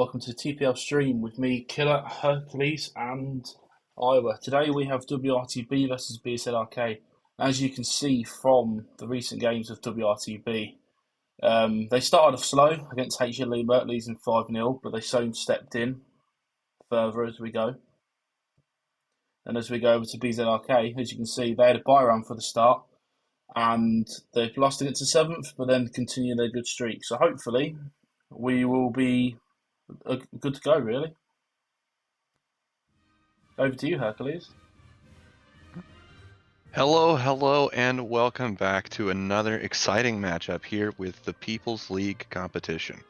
Welcome to TPL stream with me, Killer, Hercules, and Iowa. Today we have WRTB versus BZRK. As you can see from the recent games of WRTB, they started off slow against HLE Mert, losing 5-0, but they soon stepped in further as we go. And as we go over to BZRK, as you can see, they had a bye run for the start, and they've lost against the 7th, but then continue their good streak. So hopefully we will be good to go, really. Over to you, Hercules. Hello, and welcome back to another exciting matchup here with the People's League competition.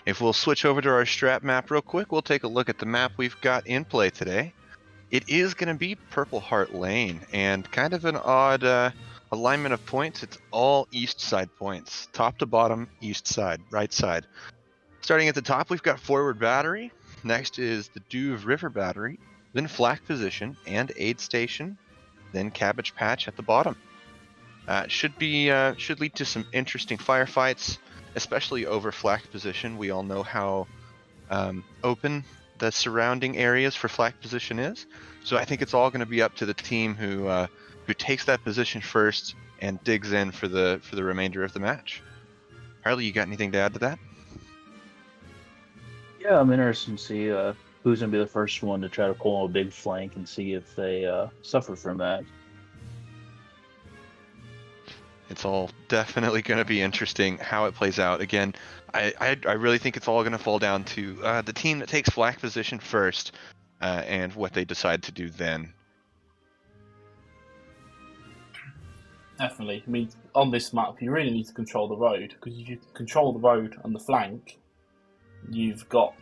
If we'll switch over to our strat map real quick, we'll take a look at the map we've got in play today. It is going to be Purple Heart Lane, and kind of an odd alignment of points. It's all east side points, top to bottom, east side, right side. Starting at the top, we've got Forward Battery. Next is the Duve River Battery, then Flak Position and Aid Station, then Cabbage Patch at the bottom. Should lead to some interesting firefights, especially over Flak Position. We all know how open the surrounding areas for Flak Position is, so I think it's all going to be up to the team who takes that position first and digs in for the remainder of the match. Harley, you got anything to add to that? Yeah, I'm interested to see who's going to be the first one to try to pull a big flank and see if they suffer from that. It's all definitely going to be interesting how it plays out. Again, I really think it's all going to fall down to the team that takes Flak Position first and what they decide to do then. Definitely. I mean, on this map, you really need to control the road, because if you control the road and the flank, you've got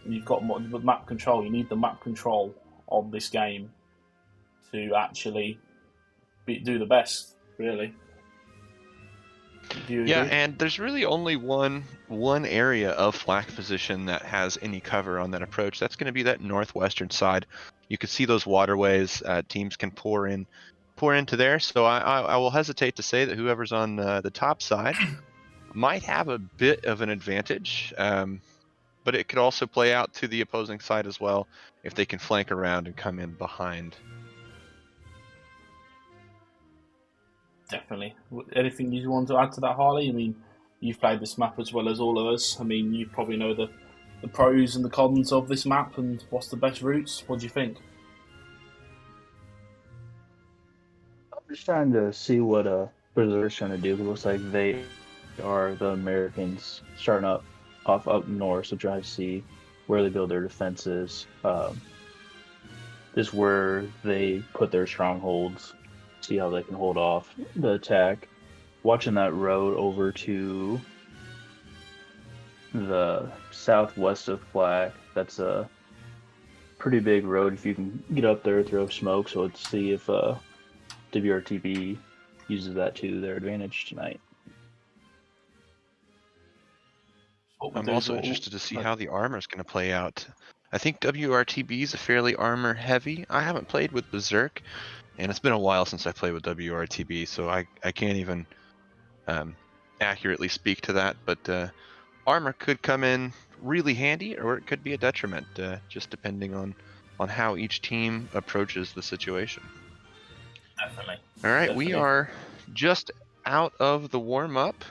more map control. You need the map control on this game to actually do the best, really. Do you agree? Yeah, and there's really only one area of Flak Position that has any cover on that approach. That's going to be that northwestern side. You can see those waterways. Teams can pour into there. So I will hesitate to say that whoever's on the top side might have a bit of an advantage, but it could also play out to the opposing side as well if they can flank around and come in behind. Definitely. Anything you want to add to that, Harley? I mean, you've played this map as well as all of us. I mean, you probably know the pros and the cons of this map and what's the best routes. What do you think? I'm just trying to see what Berserk's trying to do. It looks like they are the Americans starting off up north, so trying to see where they build their defenses. Just where they put their strongholds, see how they can hold off the attack. Watching that road over to the southwest of Flak, that's a pretty big road. If you can get up there, throw smoke. So let's see if WRTB uses that to their advantage tonight. I'm also interested to see how the armor is going to play out. I think WRTB is a fairly armor heavy. I haven't played with Berserk, and it's been a while since I played with WRTB, so I can't even accurately speak to that. But armor could come in really handy, or it could be a detriment, just depending on how each team approaches the situation. Definitely. All right, Definitely. we are just out of the warm-up.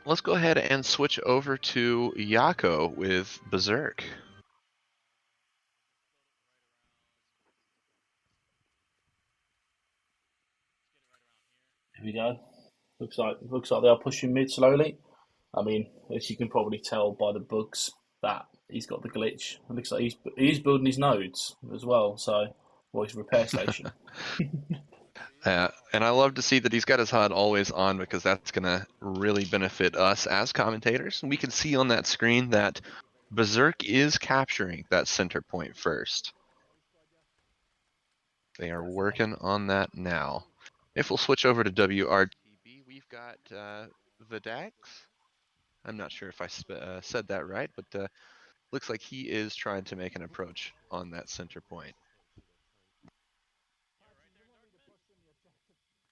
Let's go ahead and switch over to Yako with Berserk. Here we go. Looks like they are pushing mid slowly. I mean, as you can probably tell by the bugs that he's got the glitch. It looks like he's building his nodes as well. So, well, his repair station. And I love to see that he's got his HUD always on, because that's going to really benefit us as commentators. And we can see on that screen that Berserk is capturing that center point first. They are working on that now. If we'll switch over to WRTB, we've got Vidax. I'm not sure if I said that right, but looks like he is trying to make an approach on that center point.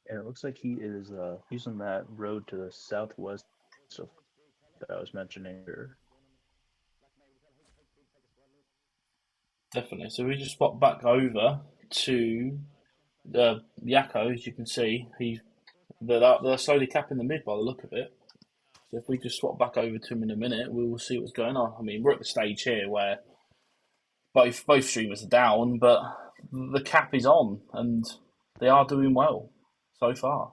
And it looks like he is using that road to the southwest of that I was mentioning earlier. Definitely. So we just swap back over to Yakko, as you can see. They're slowly capping the mid by the look of it. So if we just swap back over to him in a minute, we will see what's going on. I mean, we're at the stage here where both streamers are down, but the cap is on, and they are doing well so far.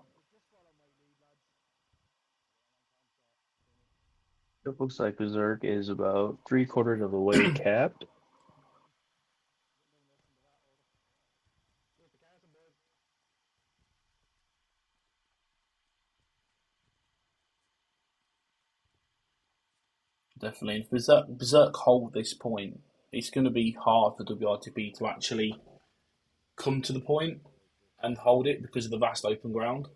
It looks like Berserk is about 3/4 of the way capped. Definitely. If Berserk hold this point, it's going to be hard for WRTB to actually come to the point and hold it because of the vast open ground.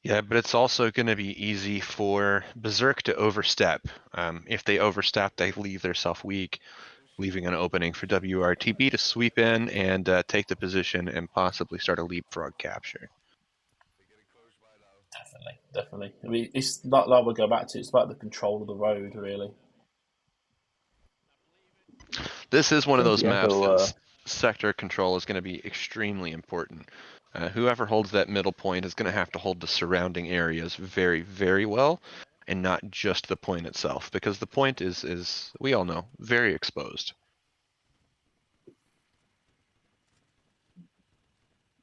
Yeah, but it's also going to be easy for Berserk to overstep. If they overstep, they leave themselves weak, leaving an opening for WRTB to sweep in and take the position and possibly start a leapfrog capture. Definitely. I mean, it's like we go back to. It's about the control of the road, really. This is I one of think those maps Yakko, that sector control is going to be extremely important. Whoever holds that middle point is going to have to hold the surrounding areas very, very well, and not just the point itself, because the point is we all know, very exposed.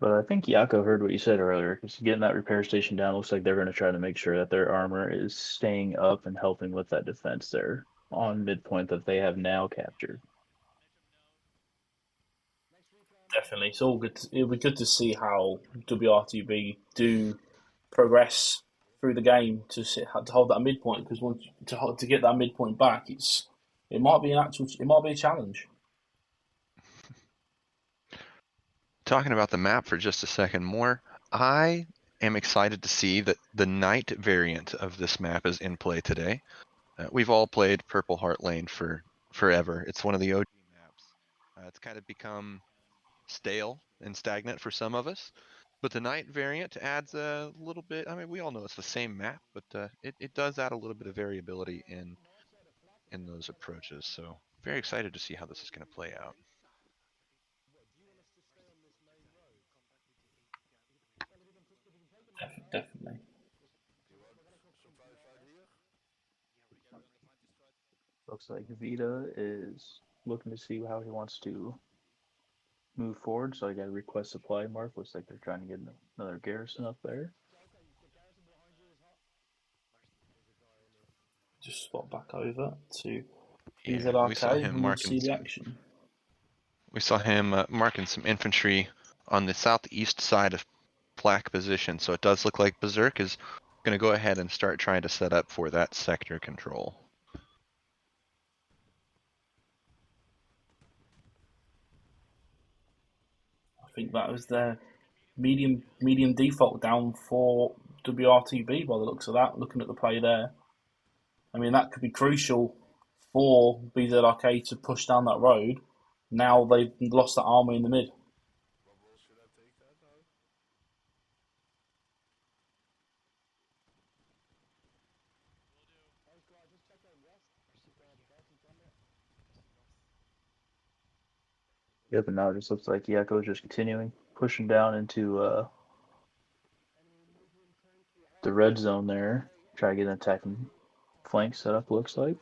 but I think Yakko heard what you said earlier, because getting that repair station down looks like they're going to try to make sure that their armor is staying up and helping with that defense there on midpoint that they have now captured. Definitely. It's all good. It'll be good to see how WRTB do progress through the game to hold that midpoint because once to get that midpoint back, it might be a challenge. Talking about the map for just a second more, I am excited to see that the night variant of this map is in play today. We've all played Purple Heart Lane for forever. It's one of the OG maps. It's kind of become stale and stagnant for some of us. But the night variant adds a little bit. I mean, we all know it's the same map, but it does add a little bit of variability in those approaches. So very excited to see how this is going to play out. Definitely. Looks like Vita is looking to see how he wants to move forward. So I got a request supply mark. Looks like they're trying to get another garrison up there. Just swap back over to Yeah, we saw BZRK him and we'll marking see the some. action. We saw him marking some infantry on the southeast side of Plaque position. So it does look like Berserk is going to go ahead and start trying to set up for that sector control. I think that was their medium default down for WRTB by the looks of that. Looking at the play there, I mean that could be crucial for BZRK to push down that road. Now they've lost that army in the mid. Yep, and now it just looks like Yakko is just continuing pushing down into the red zone there. Try to get an attacking flank set up. Looks like.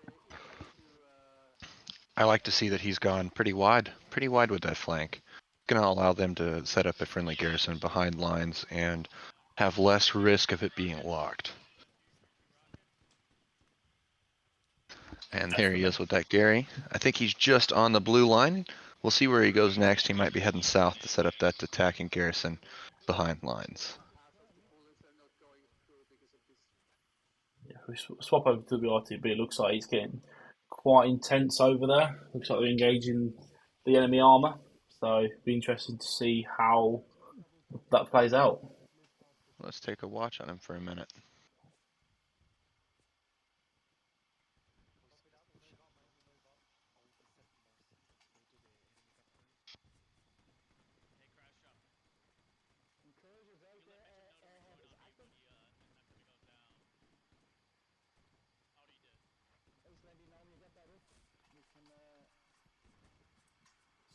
I like to see that he's gone pretty wide with that flank. Going to allow them to set up a friendly garrison behind lines and have less risk of it being locked. And there he is with that Gary. I think he's just on the blue line. We'll see where he goes next. He might be heading south to set up that attacking garrison behind lines. Yeah, we swap over to WRTB. It looks like it's getting quite intense over there. Looks like they're engaging the enemy armour. So it'd be interesting to see how that plays out. Let's take a watch on him for a minute.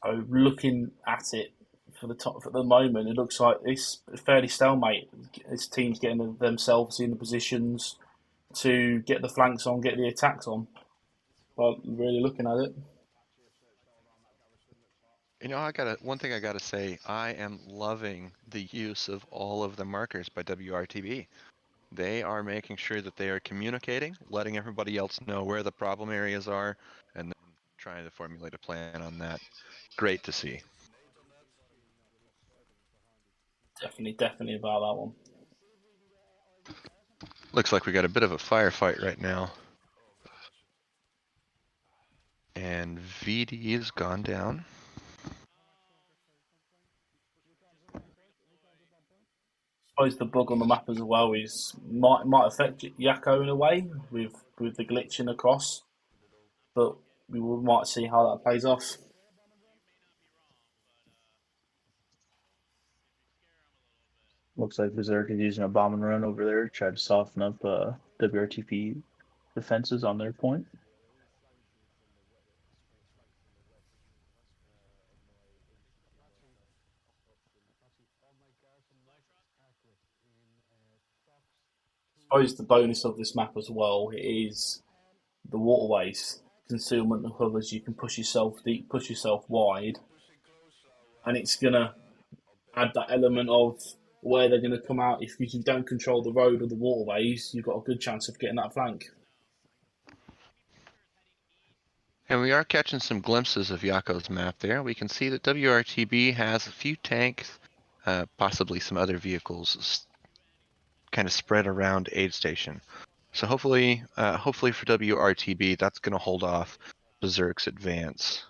So looking at it for the moment, it looks like it's fairly stalemate. This team's getting themselves in the positions to get the flanks on, get the attacks on. But really looking at it, I got one thing I gotta say. I am loving the use of all of the markers by WRTB. They are making sure that they are communicating, letting everybody else know where the problem areas are, and then trying to formulate a plan on that. Great to see. definitely about that one. Looks like we got a bit of a firefight right now. And VD has gone down. I suppose the bug on the map as well is might affect Yakko in a way with the glitching across, but might see how that plays off. Looks like BZRK is using a bomb and run over there, try to soften up WRTP defenses on their point. I suppose the bonus of this map as well is the waterways, concealment of covers. You can push yourself deep, push yourself wide, and it's gonna add that element of where they're going to come out. If you don't control the road or the waterways, you've got a good chance of getting that flank. And we are catching some glimpses of Yako's map there. We can see that WRTB has a few tanks, possibly some other vehicles kind of spread around aid station. So hopefully for WRTB, that's going to hold off Berserk's advance.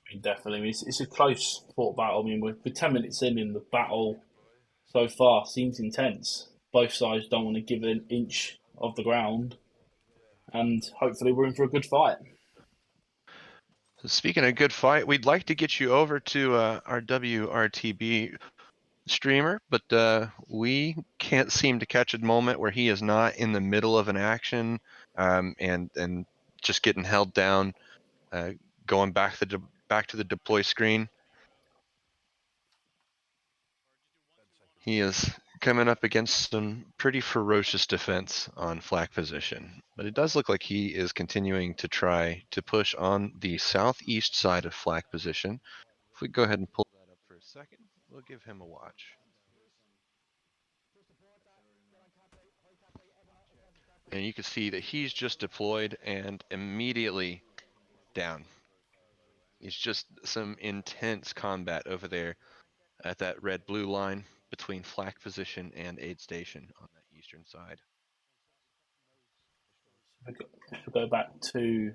I mean, definitely, it's a close fought battle. I mean, we're 10 minutes in the battle so far seems intense. Both sides don't want to give an inch of the ground, and hopefully we're in for a good fight. So speaking of good fight, we'd like to get you over to our WRTB streamer, but we can't seem to catch a moment where he is not in the middle of an action and just getting held down, going back to the deploy screen. He is coming up against some pretty ferocious defense on flak position, but it does look like he is continuing to try to push on the southeast side of flak position. If we go ahead and pull that up for a second, we'll give him a watch. And you can see that he's just deployed and immediately down. It's just some intense combat over there at that red-blue line between flak position and aid station on that eastern side. If we go back to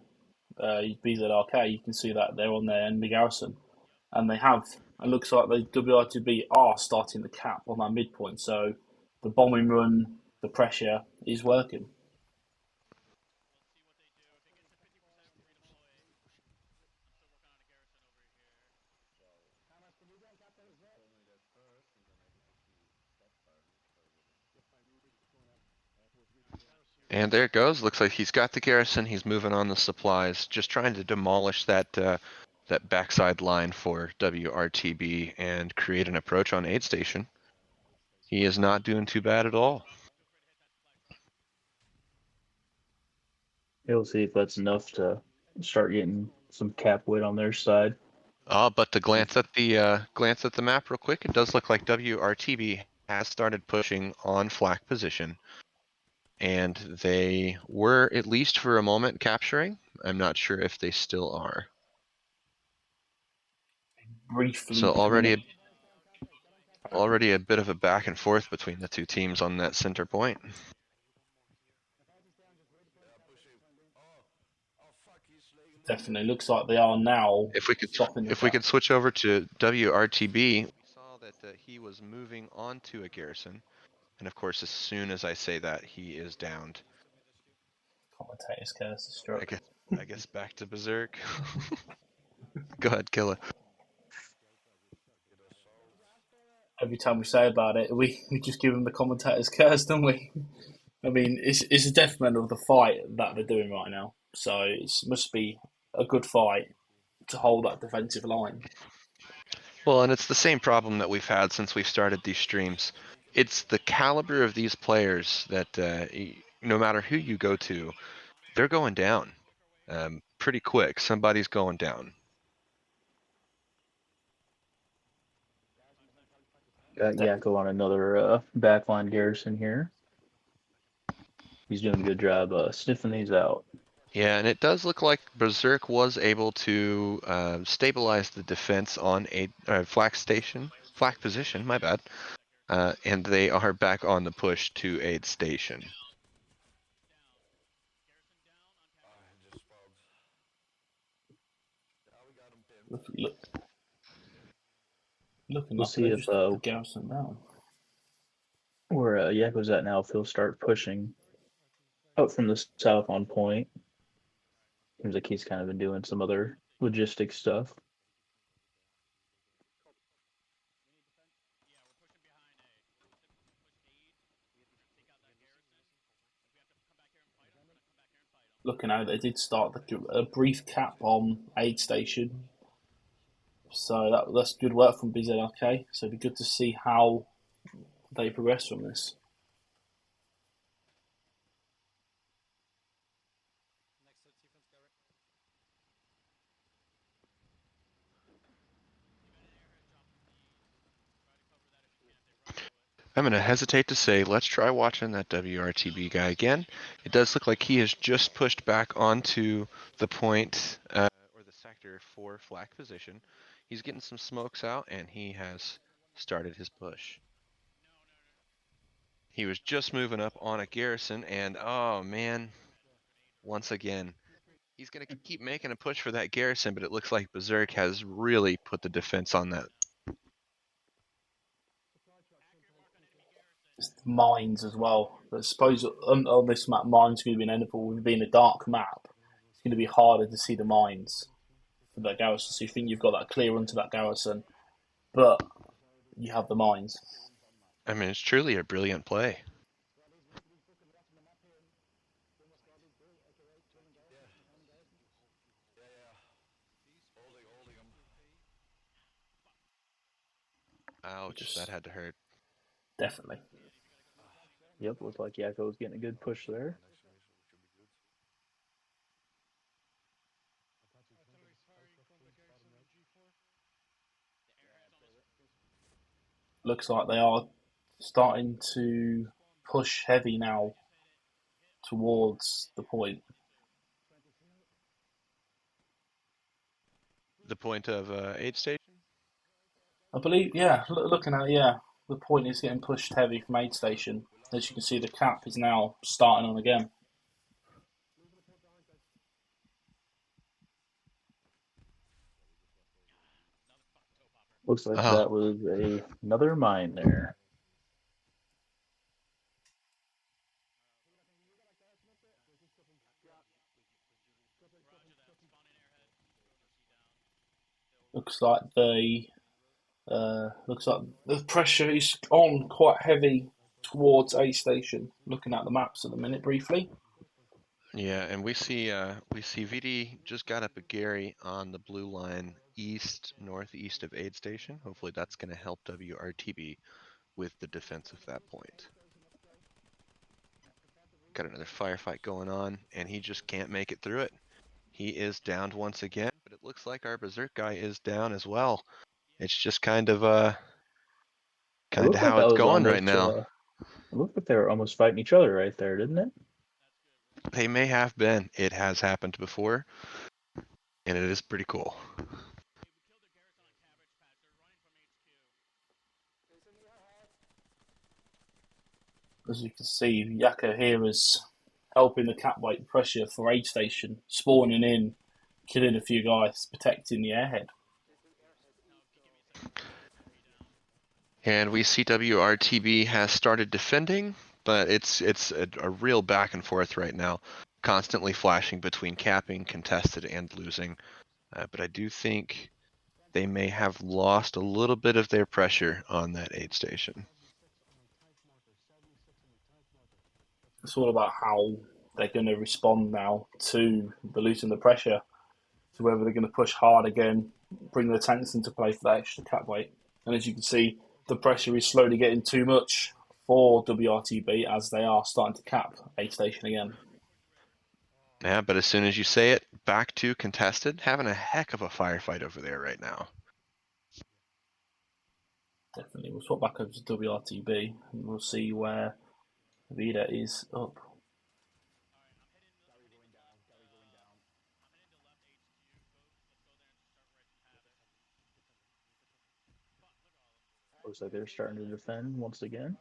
BZRK, you can see that they're on their enemy garrison, and they have. It looks like the WRTB are starting to cap on that midpoint, so the bombing run, the pressure is working. And there it goes. Looks like he's got the garrison. He's moving on the supplies, just trying to demolish that backside line for WRTB and create an approach on aid station. He is not doing too bad at all. We'll see if that's enough to start getting some cap weight on their side. But to glance at the map real quick, it does look like WRTB has started pushing on flak position, and they were, at least for a moment, capturing. I'm not sure if they still are. Briefly So becoming already a bit of a back and forth between the two teams on that center point. definitely looks like they are now If we could stopping the if we cap. could switch over to WRTB, we saw that he was moving onto a garrison, and of course, as soon as I say that, he is downed. Commentator's curse is I struck. guess I guess back to Berserk. Go ahead, Killer. every time we say about it, we just give them the commentator's curse, don't we? I mean, it's a detriment of the fight that they're doing right now. So it must be a good fight to hold that defensive line. Well, and it's the same problem that we've had since we've started these streams. It's the caliber of these players that no matter who you go to, they're going down pretty quick. Somebody's going down. Got Yakko on another backline garrison here. He's doing a good job sniffing these out. Yeah, and it does look like Berserk was able to stabilize the defense on a flak position, my bad. And they are back on the push to aid station. Looking We'll like see they if just took the garrison down. where Yakko's at now, if he'll start pushing out from the south on point. Seems like he's kind of been doing some other logistic stuff. Looking out, they did start a brief cap on aid station. So that's good work from BZRK. So it'd be good to see how they progress from this. I'm going to hesitate to say, let's try watching that WRTB guy again. It does look like he has just pushed back onto the point or the sector for flak position. He's getting some smokes out, and he has started his push. He was just moving up on a garrison, and oh man, once again, he's going to keep making a push for that garrison, but it looks like Berserk has really put the defense on that. It's the mines as well. I suppose on this map, mines going to be inevitable. With being a dark map, it's going to be harder to see the mines for that garrison. So you think you've got that clear run to that garrison, but you have the mines. I mean, it's truly a brilliant play. Ouch, that had to hurt. Definitely. Yep, looks like Yakko was getting a good push there. Looks like they are starting to push heavy now towards the point. The point of aid station? I believe, yeah, looking at it, yeah, the point is getting pushed heavy from aid station. As you can see, the cap is now starting on again. Looks like that was another mine there. Looks like the pressure is on quite heavy towards A station. Looking at the maps at the minute briefly. Yeah, and we see VD just got up a Gary on the blue line northeast of aid station. Hopefully that's going to help WRTB with the defense of that point. Got another firefight going on, and he just can't make it through it. He is downed once again, but it looks like our Berserk guy is down as well. It's just kind of how it's going right now. It looked like they were almost fighting each other right there, didn't it? They may have been. It has happened before, and it is pretty cool. As you can see, Yakko here is helping the cap weight pressure for aid station, spawning in, killing a few guys, protecting the airhead. And we see WRTB has started defending, but it's a real back and forth right now, constantly flashing between capping, contested, and losing. But I do think they may have lost a little bit of their pressure on that aid station. It's all about how they're going to respond now to the losing the pressure, to whether they're going to push hard again, bring the tanks into play for that extra cap weight. And as you can see, the pressure is slowly getting too much for WRTB as they are starting to cap aid station again. Yeah, but as soon as you say it, back to contested, having a heck of a firefight over there right now. Definitely. We'll swap back over to WRTB and we'll see where Vida is up. Looks like they're starting to defend once again.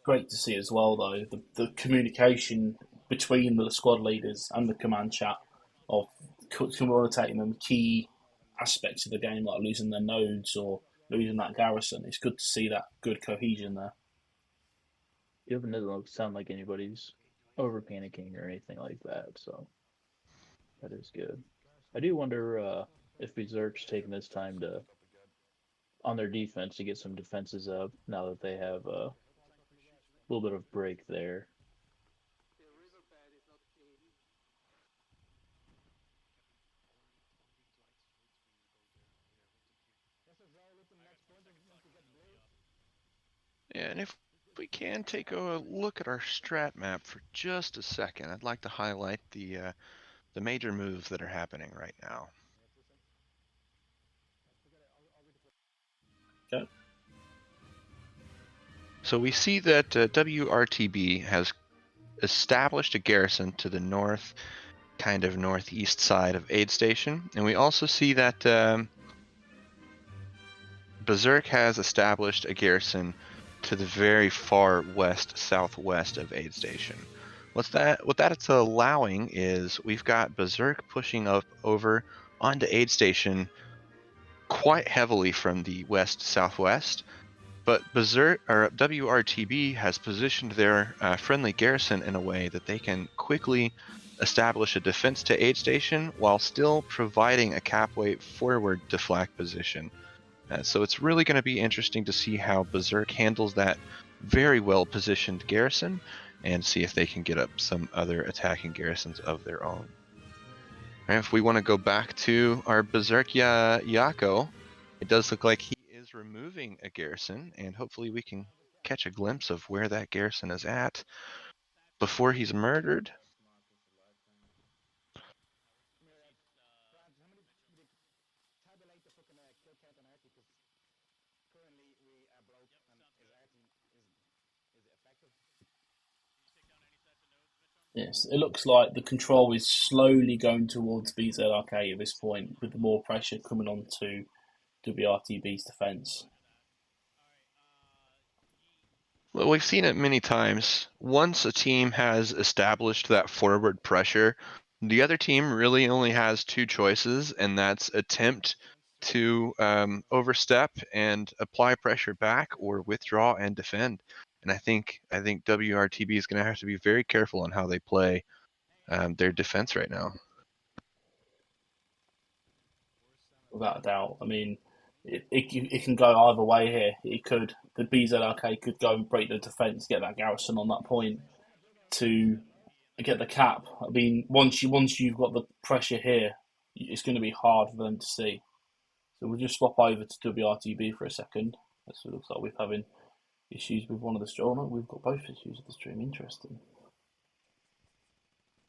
Great to see as well, though, the communication between the squad leaders and the command chat of communicating them key aspects of the game, like losing their nodes or losing that garrison. It's good to see that good cohesion there. It doesn't sound like anybody's over panicking or anything like that, so that is good. I do wonder if Berserk's taking this time to on their defense to get some defenses up now that they have a little bit of break there. Yeah, and if we can take a look at our strat map for just a second, I'd like to highlight the major moves that are happening right now. Okay. So we see that WRTB has established a garrison to the north, kind of northeast side of Aid Station, and we also see that Berserk has established a garrison to the very far west southwest of Aid Station. What that's allowing is we've got Berserk pushing up over onto Aid Station quite heavily from the west southwest, but Berserk or WRTB has positioned their friendly garrison in a way that they can quickly establish a defense to Aid Station while still providing a cap weight forward to flag position. So it's really going to be interesting to see how Berserk handles that very well positioned garrison and see if they can get up some other attacking garrisons of their own. And if we want to go back to our Berserk Yako, it does look like he is removing a garrison, and hopefully we can catch a glimpse of where that garrison is at before he's murdered. Yes, it looks like the control is slowly going towards BZRK at this point, with more pressure coming on to WRTB's defence. Well, we've seen it many times. Once a team has established that forward pressure, the other team really only has two choices, and that's attempt to overstep and apply pressure back, or withdraw and defend. And I think WRTB is going to have to be very careful on how they play their defense right now. Without a doubt. I mean, it can go either way here. It could the BZRK could go and break the defence, get that garrison on that point to get the cap. I mean, once you've got the pressure here, it's going to be hard for them to see. So we'll just swap over to WRTB for a second. So it looks like we're having issues with one of the stream. Oh no, we've got both issues with the stream. Interesting.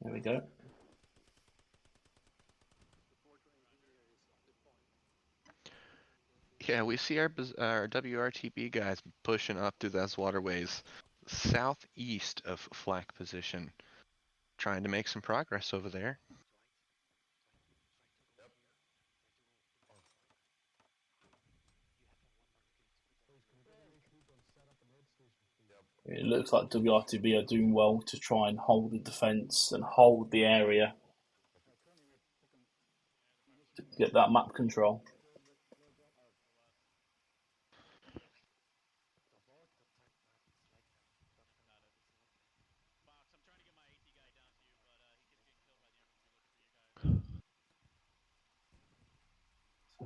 There we go. Yeah, we see our WRTB guys pushing up through those waterways southeast of flak position, trying to make some progress over there. It looks like WRTB are doing well to try and hold the defence and hold the area to get that map control.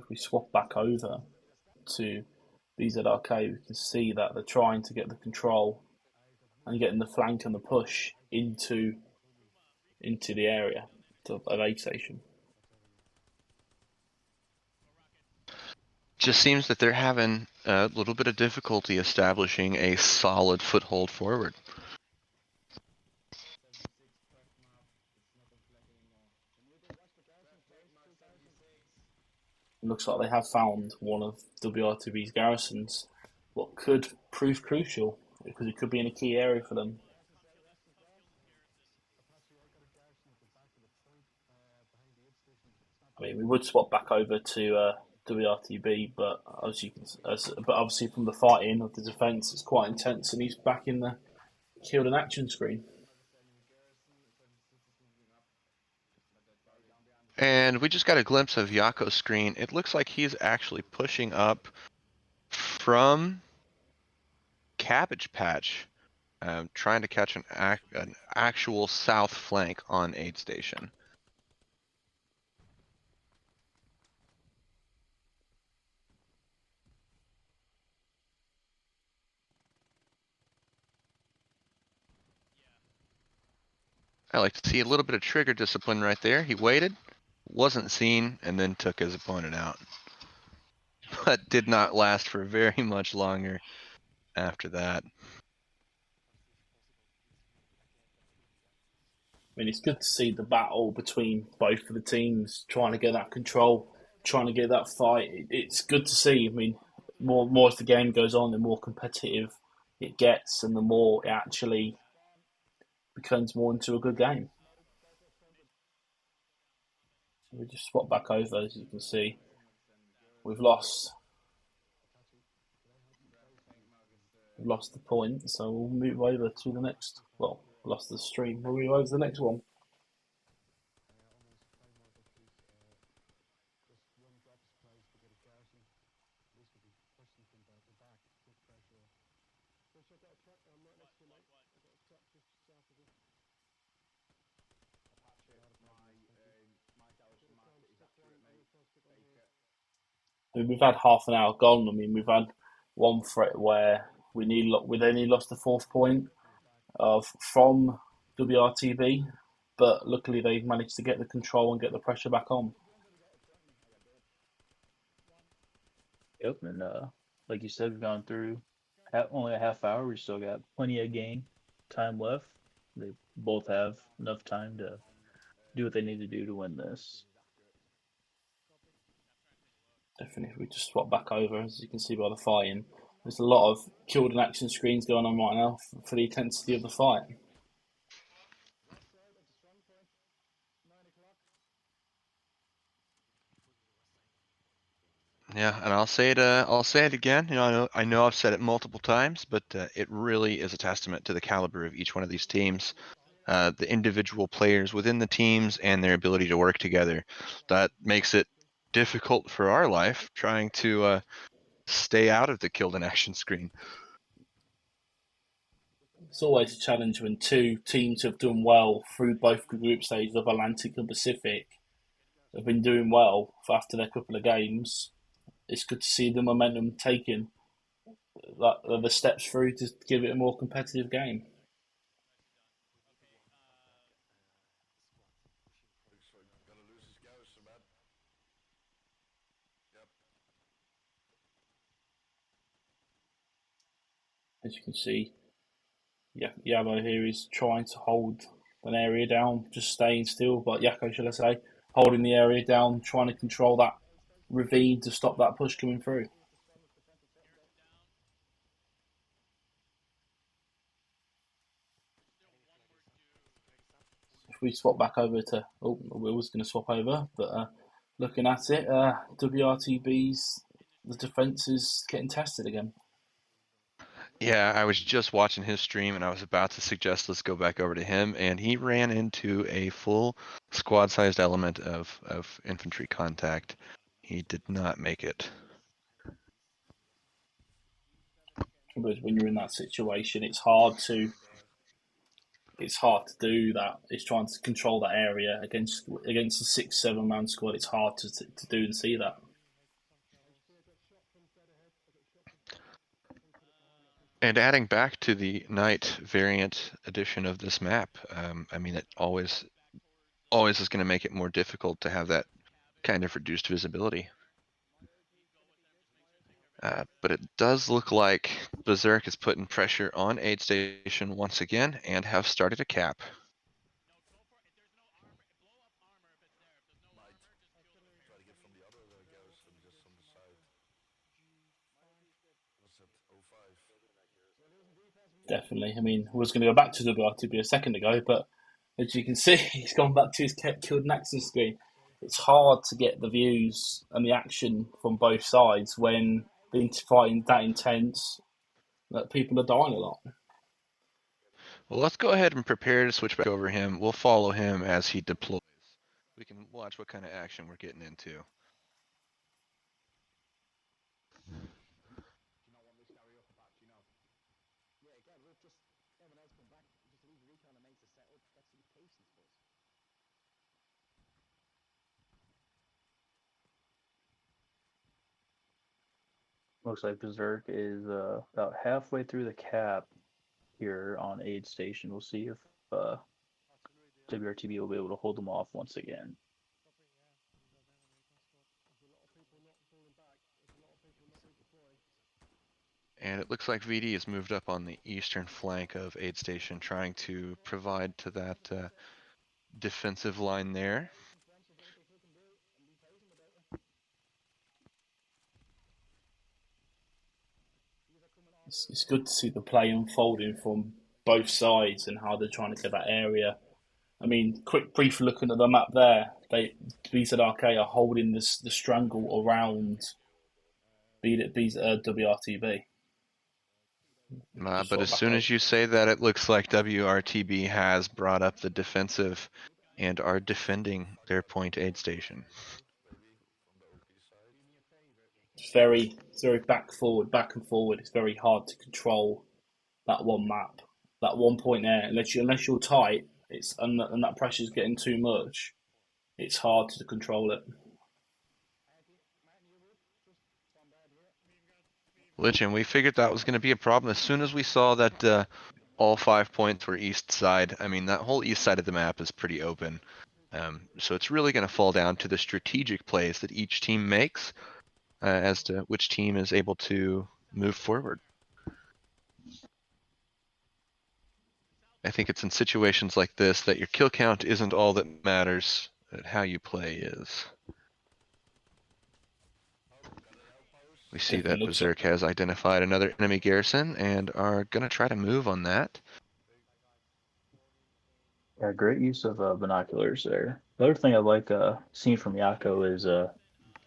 If we swap back over to BZRK, we can see that they're trying to get the control and getting the flank and the push into the area of A station. Just seems that they're having a little bit of difficulty establishing a solid foothold forward. It looks like they have found one of WRTB's garrisons, what could prove crucial because it could be in a key area for them. I mean, we would swap back over to WRTB, but obviously from the fighting of the defence, it's quite intense, and he's back in the killed in action screen. And we just got a glimpse of Yako's screen. It looks like he's actually pushing up from Cabbage Patch, trying to catch an actual south flank on Aid Station. I like to see a little bit of trigger discipline right there. He waited, wasn't seen, and then took his opponent out. But did not last for very much longer after that. I mean, it's good to see the battle between both of the teams trying to get that control, trying to get that fight. It's good to see. I mean, more as the game goes on, the more competitive it gets, and the more it actually becomes more into a good game. So we just swap back over, as you can see. We've lost the point, so we'll move over to the next. Well, lost the stream. We'll move over to the next one. I mean, we've had half an hour gone. I mean, we've had one threat where we only lost the fourth point from WRTB, but luckily they've managed to get the control and get the pressure back on. Yep, and like you said, we've gone through only a half hour. We still got plenty of game time left. They both have enough time to do what they need to do to win this. Definitely, if we just swap back over, as you can see by the fighting, there's a lot of killed in action screens going on right now for the intensity of the fight. Yeah, and I'll say it again. You know, I know I've said it multiple times, but it really is a testament to the caliber of each one of these teams, the individual players within the teams, and their ability to work together. That makes it difficult for our life trying to stay out of the killed in action screen. It's always a challenge when two teams have done well through both the group stages of Atlantic and Pacific. Have been doing well after their couple of games. It's good to see the momentum taken, the steps through to give it a more competitive game. As you can see, Yabo here is trying to hold an area down, just staying still, but Yako, should I say, holding the area down, trying to control that ravine to stop that push coming through. If we swap back over to, we was going to swap over, but looking at it, WRTB's, the defence is getting tested again. Yeah, I was just watching his stream and I was about to suggest let's go back over to him, and he ran into a full squad-sized element of infantry contact. He did not make it. But when you're in that situation, it's hard to do that. It's trying to control that area against a 6-7 man squad. It's hard to do and see that. And adding back to the night variant edition of this map, I mean, it always is going to make it more difficult to have that kind of reduced visibility. But it does look like BZRK is putting pressure on Aid Station once again and have started a cap. Definitely. I mean, I was going to go back to WRTB a second ago, but as you can see, he's gone back to his killed Nexus screen. It's hard to get the views and the action from both sides when the fighting that intense that people are dying a lot. Well, let's go ahead and prepare to switch back over him. We'll follow him as he deploys. We can watch what kind of action we're getting into. Looks like Berserk is about halfway through the cap here on Aid Station. We'll see if WRTB will be able to hold them off once again. And it looks like VD has moved up on the eastern flank of Aid Station, trying to provide to that defensive line there. It's good to see the play unfolding from both sides and how they're trying to get that area. I mean, quick brief looking at the map there. BZRK are holding the strangle around WRTB. But as soon as you say that, it looks like WRTB has brought up the defensive and are defending their point Aid Station. It's very back and forward. It's very hard to control that one map, that one point there. Unless you're tight, and that pressure's getting too much. It's hard to control it. Lichen, we figured that was going to be a problem as soon as we saw that all 5 points were east side. I mean, that whole east side of the map is pretty open. So it's really going to fall down to the strategic plays that each team makes as to which team is able to move forward. I think it's in situations like this that your kill count isn't all that matters, but how you play is. We see that Berserk has identified another enemy garrison and are going to try to move on that. Yeah, great use of binoculars there. The other thing I like seeing from Yako is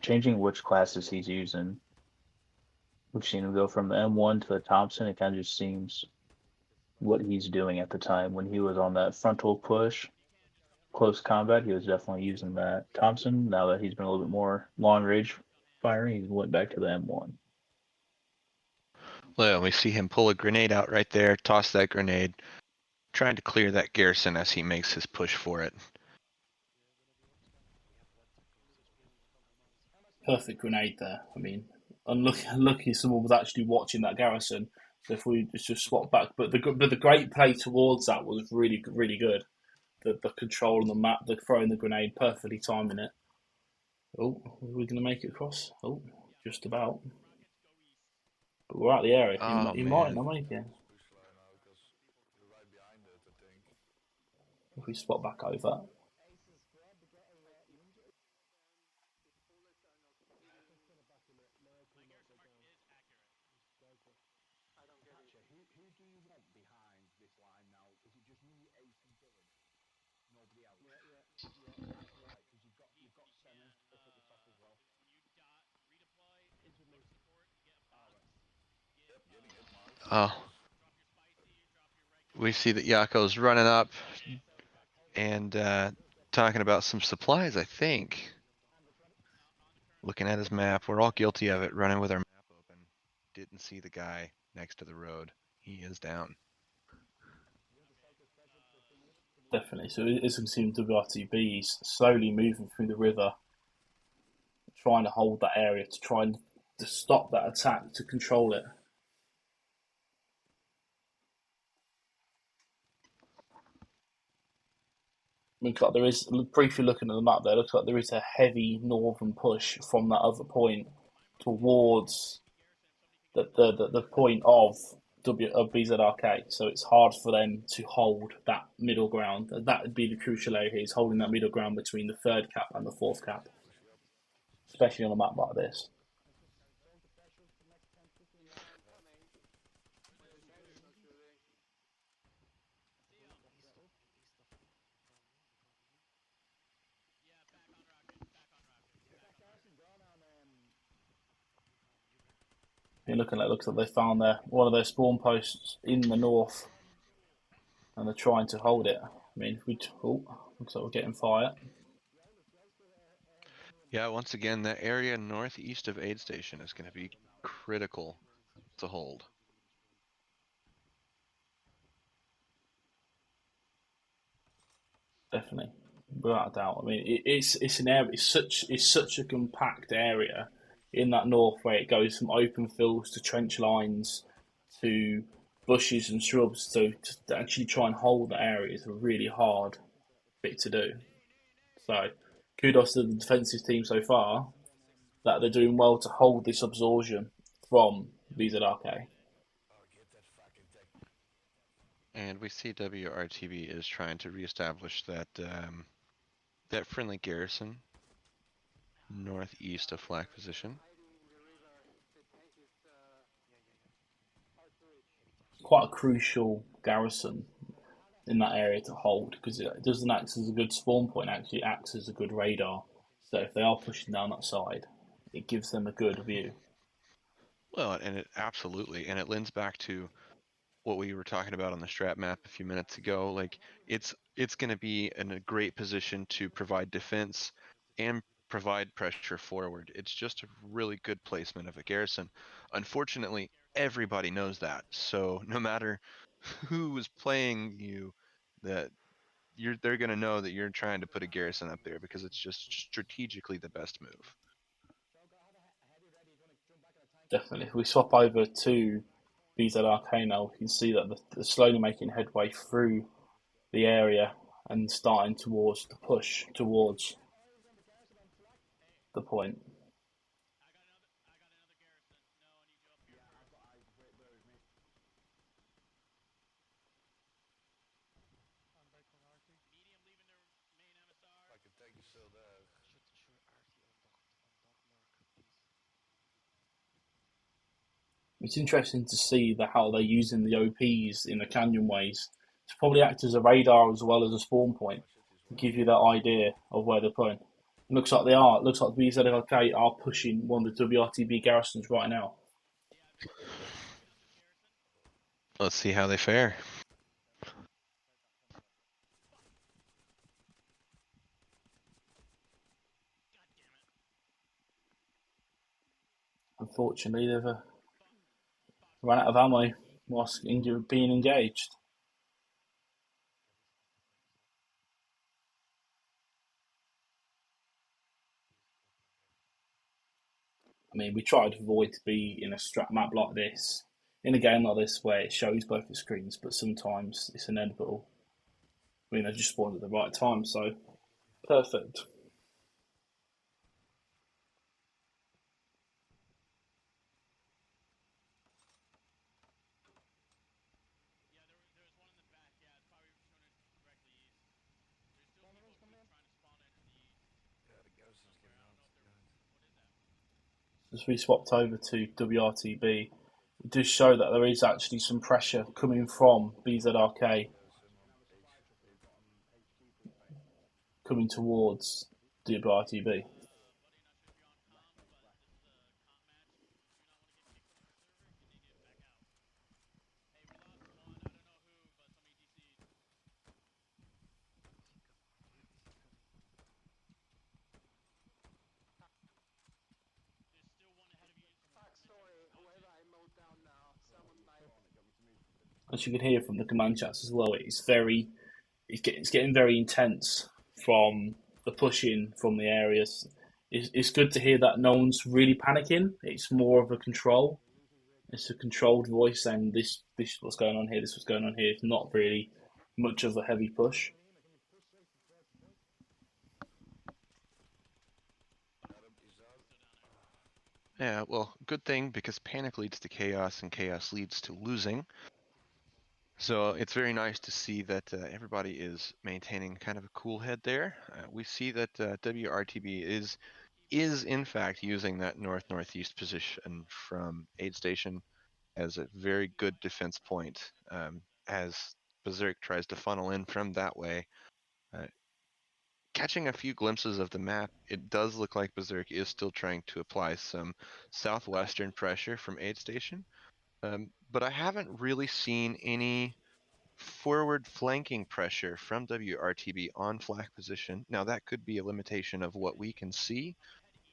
changing which classes he's using. We've seen him go from the M1 to the Thompson. It kind of just seems what he's doing at the time. When he was on that frontal push, close combat, he was definitely using that Thompson. Now that he's been a little bit more long range firing, he went back to the M1. Well, we see him pull a grenade out right there, toss that grenade, trying to clear that garrison as he makes his push for it. Perfect grenade there. I mean, unlucky someone was actually watching that garrison. So if we just swap back, but the great play towards that was really good. The control on the map, the throwing the grenade, perfectly timing it. Oh, are we going to make it across? Oh, just about. But we're out the area. He might not make it. If we spot back over. Oh, we see that Yako's running up and talking about some supplies, I think. Looking at his map, we're all guilty of it, running with our map open. Didn't see the guy next to the road. He is down. Definitely. So as we can see in WRTB, he's slowly moving through the river, trying to hold that area to try and to stop that attack, to control it. looks like there is, briefly looking at the map there, looks like there is a heavy northern push from that other point towards the point of BZRK. So it's hard for them to hold that middle ground. That would be the crucial area here, is holding that middle ground between the third cap and the fourth cap, especially on a map like this. You're looking at it, looks like they found one of their spawn posts in the north, and they're trying to hold it. I mean, looks like we're getting fire. Yeah, once again, that area northeast of Aid Station is going to be critical to hold. Definitely, without a doubt. I mean, it's an area. It's such a compact area in that north, where it goes from open fields to trench lines to bushes and shrubs. So to actually try and hold that area is a really hard bit to do. So kudos to the defensive team so far, that they're doing well to hold this absorption from BZRK. And we see WRTB is trying to reestablish that that friendly garrison northeast of flag position. Quite a crucial garrison in that area to hold, because it doesn't act as a good spawn point, actually it acts as a good radar. So if they are pushing down that side, it gives them a good view. Well, and it absolutely, and it lends back to what we were talking about on the strat map a few minutes ago. Like it's going to be in a great position to provide defense and provide pressure forward. It's just a really good placement of a garrison. Unfortunately, everybody knows that. So no matter who is playing you, that they're going to know that you're trying to put a garrison up there because it's just strategically the best move. Definitely. If we swap over to BZRK now, we can see that they're slowly making headway through the area and starting towards the push towards the point. It's interesting to see how they're using the OPs in the canyon ways to probably act as a radar as well as a spawn point to give you that idea of where they're putting. It looks like they are. It looks like the BZRK are pushing one of the WRTB garrisons right now. Let's see how they fare. Unfortunately, they've run out of ammo whilst being engaged. I mean, we try to avoid to be in a strat map like this, in a game like this where it shows both the screens, but sometimes it's inevitable. I mean, they just spawned at the right time, so perfect. As we swapped over to WRTB, it does show that there is actually some pressure coming from BZRK coming towards WRTB. As you can hear from the command chats as well, it's getting very intense from the pushing from the areas. It's good to hear that no one's really panicking. It's more of a control. It's a controlled voice saying this is what's going on here, this is what's going on here. It's not really much of a heavy push. Yeah, well, good thing because panic leads to chaos and chaos leads to losing. So it's very nice to see that everybody is maintaining kind of a cool head there. We see that WRTB is in fact using that northeast position from aid station as a very good defense point, as Berserk tries to funnel in from that way. Uh, Catching a few glimpses of the map, it does look like Berserk is still trying to apply some southwestern pressure from aid station, but I haven't really seen any forward flanking pressure from WRTB on flak position. Now that could be a limitation of what we can see,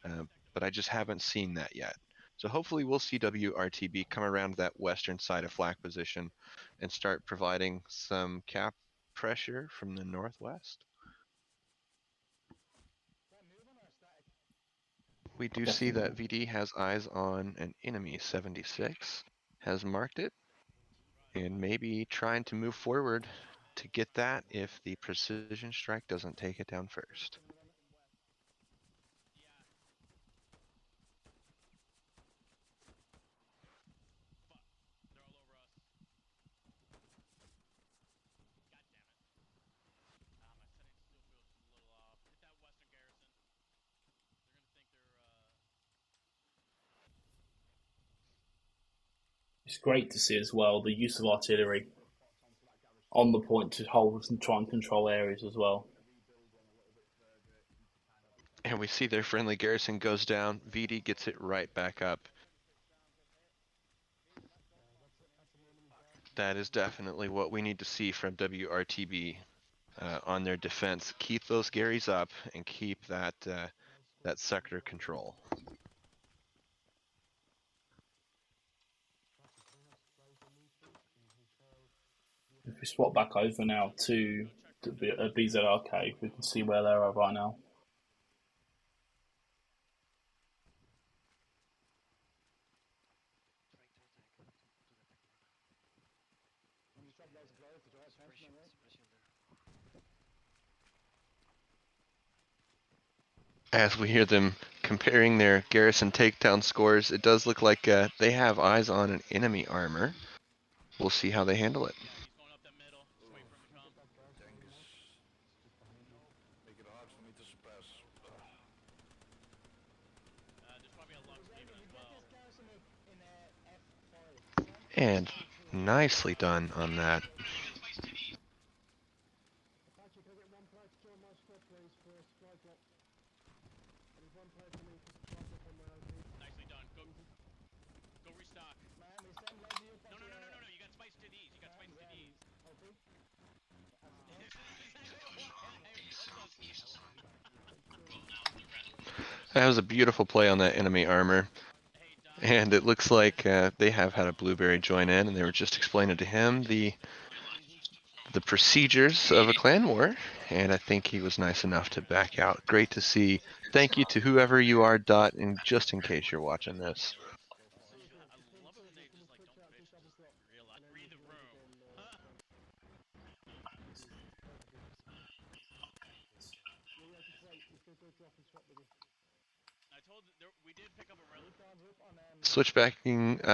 but I just haven't seen that yet. So hopefully we'll see WRTB come around that western side of flak position and start providing some cap pressure from the northwest. We do see that Definitely. VD has eyes on an enemy 76, has marked it, and maybe trying to move forward to get that if the precision strike doesn't take it down first. It's great to see as well the use of artillery on the point to hold and try and control areas as well. And we see their friendly garrison goes down. VD gets it right back up. That is definitely what we need to see from WRTB on their defense. Keep those Garys up and keep that that sector control. If we swap back over now to BZRK, we can see where they're at right now. As we hear them comparing their garrison takedown scores, it does look like they have eyes on an enemy armor. We'll see how they handle it. And nicely done on that. That was a beautiful play on that enemy armor. And it looks like they have had a blueberry join in, and they were just explaining to him the procedures of a clan war, and I think he was nice enough to back out. Great to see. Thank you to whoever you are, Dot, and just in case you're watching this.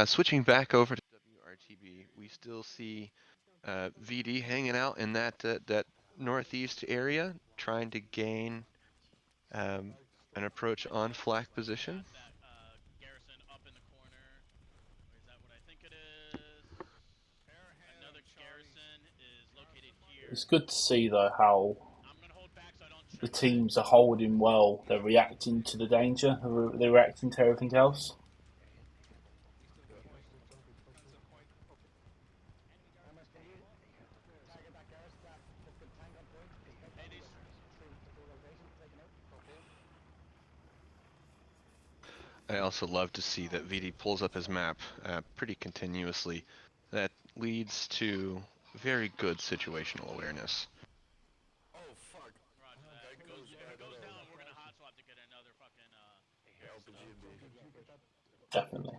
Switching back over to WRTB, we still see VD hanging out in that northeast area, trying to gain um, an approach on flak position. It's good to see though how the teams are holding well. They're reacting to the danger. They're reacting to everything else. I also love to see that VD pulls up his map pretty continuously. That leads to very good situational awareness. Definitely.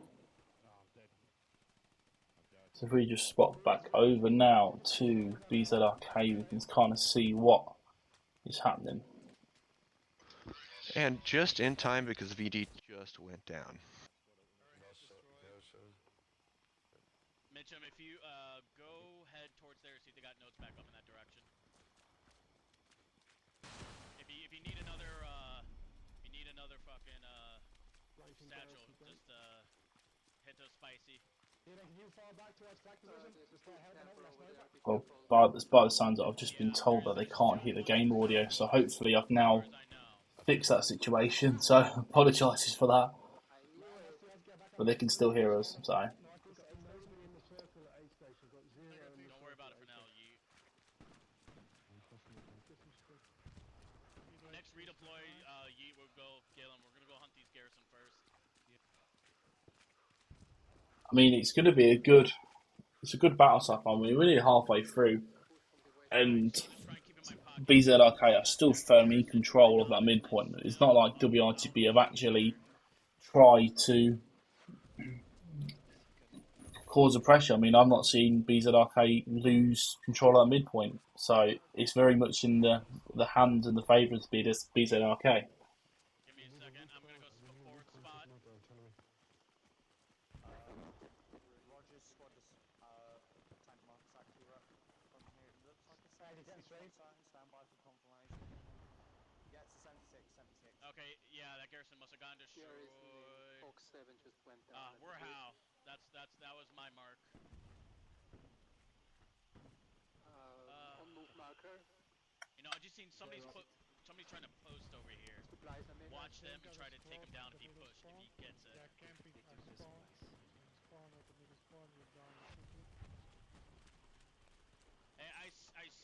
So if we just spot back over now to BZRK, we can kind of see what is happening. And just in time because VD just went down. satchel. Just hit those spicy. Well, by the sounds of it, I've just been told that they can't hear the game audio, so hopefully I've now fixed that situation. So apologises for that, but they can still hear us. So Don't worry about it for now. Next redeploy, Yeet will go. Galen, we're gonna go hunt these garrison first. I mean, it's going to be a good battle so far. We're really halfway through, and BZRK are still firmly in control of that midpoint. It's not like WRTB have actually tried to cause a pressure. I mean, I've not seen BZRK lose control of that midpoint, so it's very much in the hands and the favour of BZRK. Give me a second. I'm gonna go forward spot. Roger, squad is tank marks accurate from here. It looks like a 76 zone. Stand by for confirmation. Yeah, it's a 76, 76. Okay, yeah, that garrison must have gotten destroyed. Fox 7 just went down. We're how? That was my mark. On move marker. You know, I just seen somebody's trying to post over here. Watch them and try to take him down if he gets it. Hey, I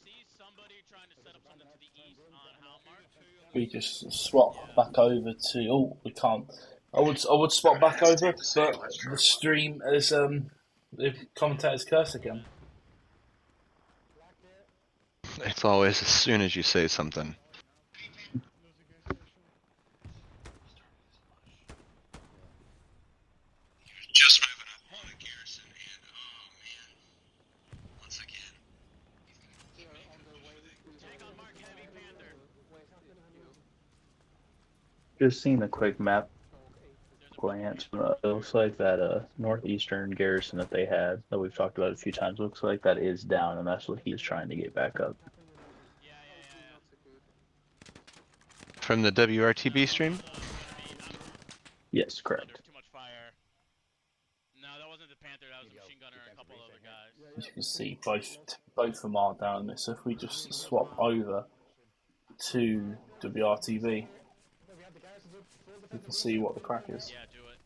see somebody trying to set up something to the east on Halmark. We just swap back over to. Oh, we can't. I would swap back over, but the stream is the commentator's curse again. It's always as soon as you say something. Just moving up on a garrison, and oh man, once again. Take on Mark, Heavy Panther. Just seeing a quick map glance. It looks like that northeastern garrison that they had that we've talked about a few times looks like that is down, and that's what he's trying to get back up. Yeah. From the WRTB stream? Yes, correct. There's too much fire. No, that wasn't the Panther. That was the machine gunner and a couple other guys. As you can see, both of them are down there. So if we just swap over to WRTB, we can see what the crack is. Yeah, do it.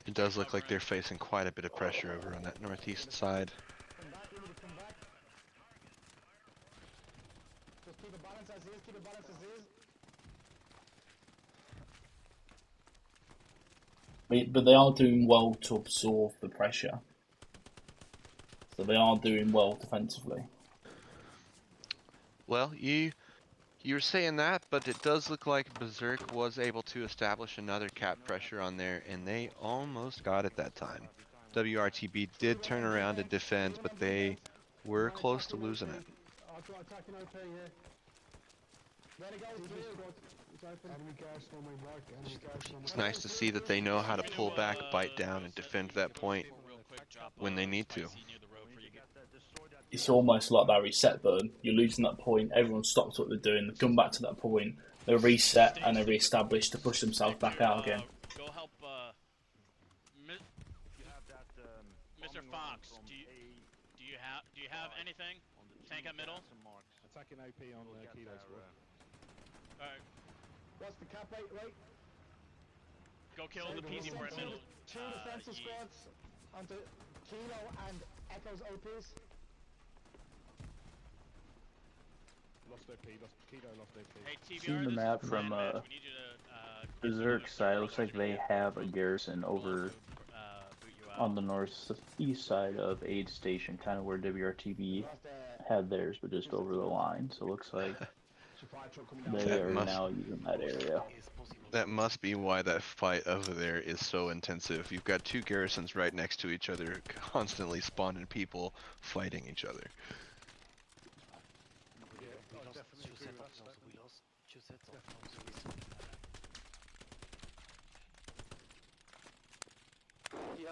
It does look like they're facing quite a bit of pressure over on that northeast side. But they are doing well to absorb the pressure. So they are doing well defensively. Well, you're saying that, but it does look like BZRK was able to establish another cap pressure on there, and they almost got it that time. WRTB did turn around and defend, but they were close to losing it. It's nice to see that they know how to pull back, bite down, and defend that point when they need to. It's almost like that reset button. You're losing that point, everyone stops what they're doing, they come back to that point, they reset and they re-establish to push themselves back out again. Go help Mr. Fox. Do you have anything? Tank at middle? Attacking OP on Kilo squad. Alright. What's the cap rate, right? Go kill the PZ for at middle. Two defensive squads onto Kilo and Echo's OPs. Lost OP, Kilo lost OP. Hey, TVR, Seeing the map from BZRK side, looks like they have a garrison over on the northeast side of Aid Station, kind of where WRTB had theirs, but just over the line. So it looks like they are now using that area. That must be why that fight over there is so intensive. You've got two garrisons right next to each other, constantly spawning people fighting each other. Yeah,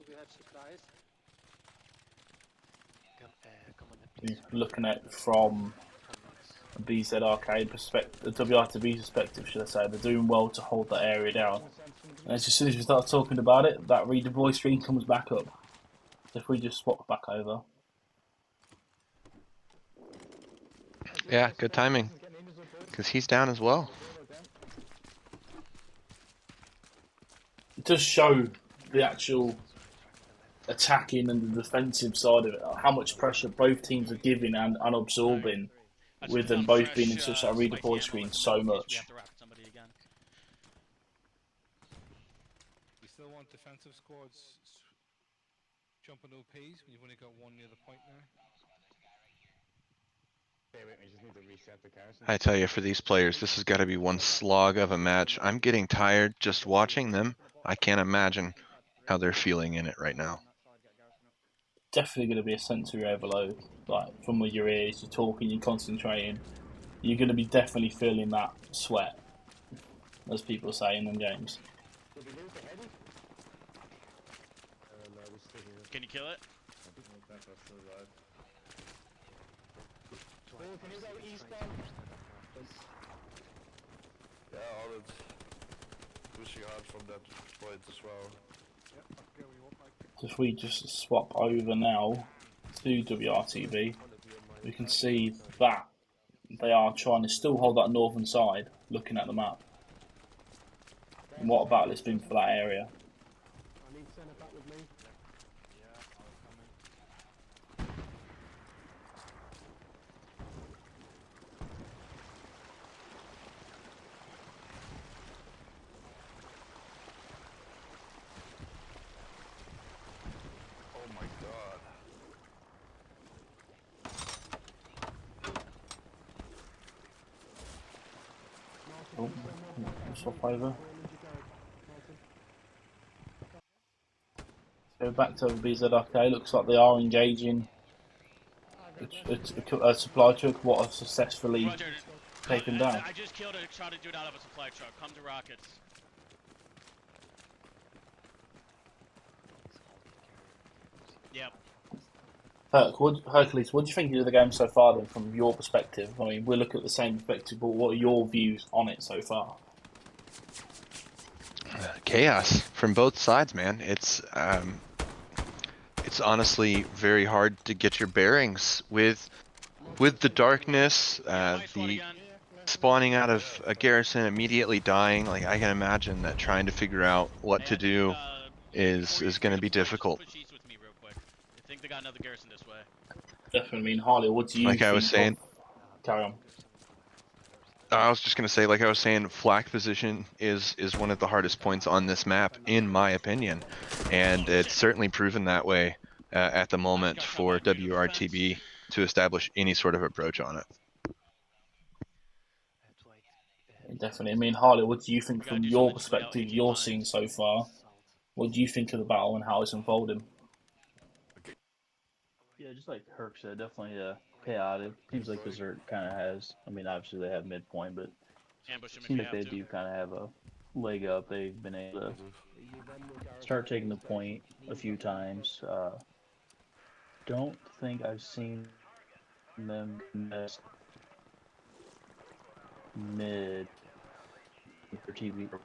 we have supplies. Looking at from BZRK perspective, the WRTB perspective, should I say. They're doing well to hold that area down. And as soon as we start talking about it, that redeploy screen comes back up. So if we just swap back over. Yeah, good timing. Because he's down as well. It does show the actual attacking and the defensive side of it, how much pressure both teams are giving and absorbing, with them both being in such a redeploy screen so much. We still want defensive squads jumping OPs when you've only got one near the point now. I tell you, for these players, this has got to be one slog of a match. I'm getting tired just watching them. I can't imagine how they're feeling in it right now. Definitely going to be a sensory overload. Like, from with your ears, you're talking, you're concentrating. You're going to be definitely feeling that sweat, as people say in them games. Can you kill it? Can you go eastbound? Yeah, all it pushing hard from that point as well. If we just swap over now to WRTB, we can see that they are trying to still hold that northern side, looking at the map. And what a battle it's been for that area. I need to send it back with me. Oh my god. Oh, swap over. So back to BZRK, looks like they are engaging a supply truck, what have successfully Roger. taken down. I just killed a shot a dude out of a supply truck. Come to rockets. Yep. Hercules, what do you think of the game so far then, from your perspective? I mean, we'll look at the same perspective, but what are your views on it so far? Chaos from both sides, man. It's honestly very hard to get your bearings with the darkness, the spawning out of a garrison, immediately dying. Like, I can imagine that trying to figure out what to do is going to be difficult. Push east with me real quick. I think they got another garrison this way. Definitely. I mean, Harley, what do you Like think I was saying, Carry on. I was just going to say, like I was saying, flak position is one of the hardest points on this map, in my opinion, and it's certainly proven that way at the moment for WRTB to establish any sort of approach on it. Definitely. I mean, Harley, what do you think We gotta from do your something just to get out perspective, 18 you're lines. seeing so far? What do you think of the battle and how it's unfolding? Yeah, just like Herc said, definitely chaotic. Seems like BZRK kind of has. I mean, obviously they have midpoint, but Ambush them if seems you like have they to. do kind of have a leg up. They've been able to start taking the point a few times. Don't think I've seen them miss mid for TV for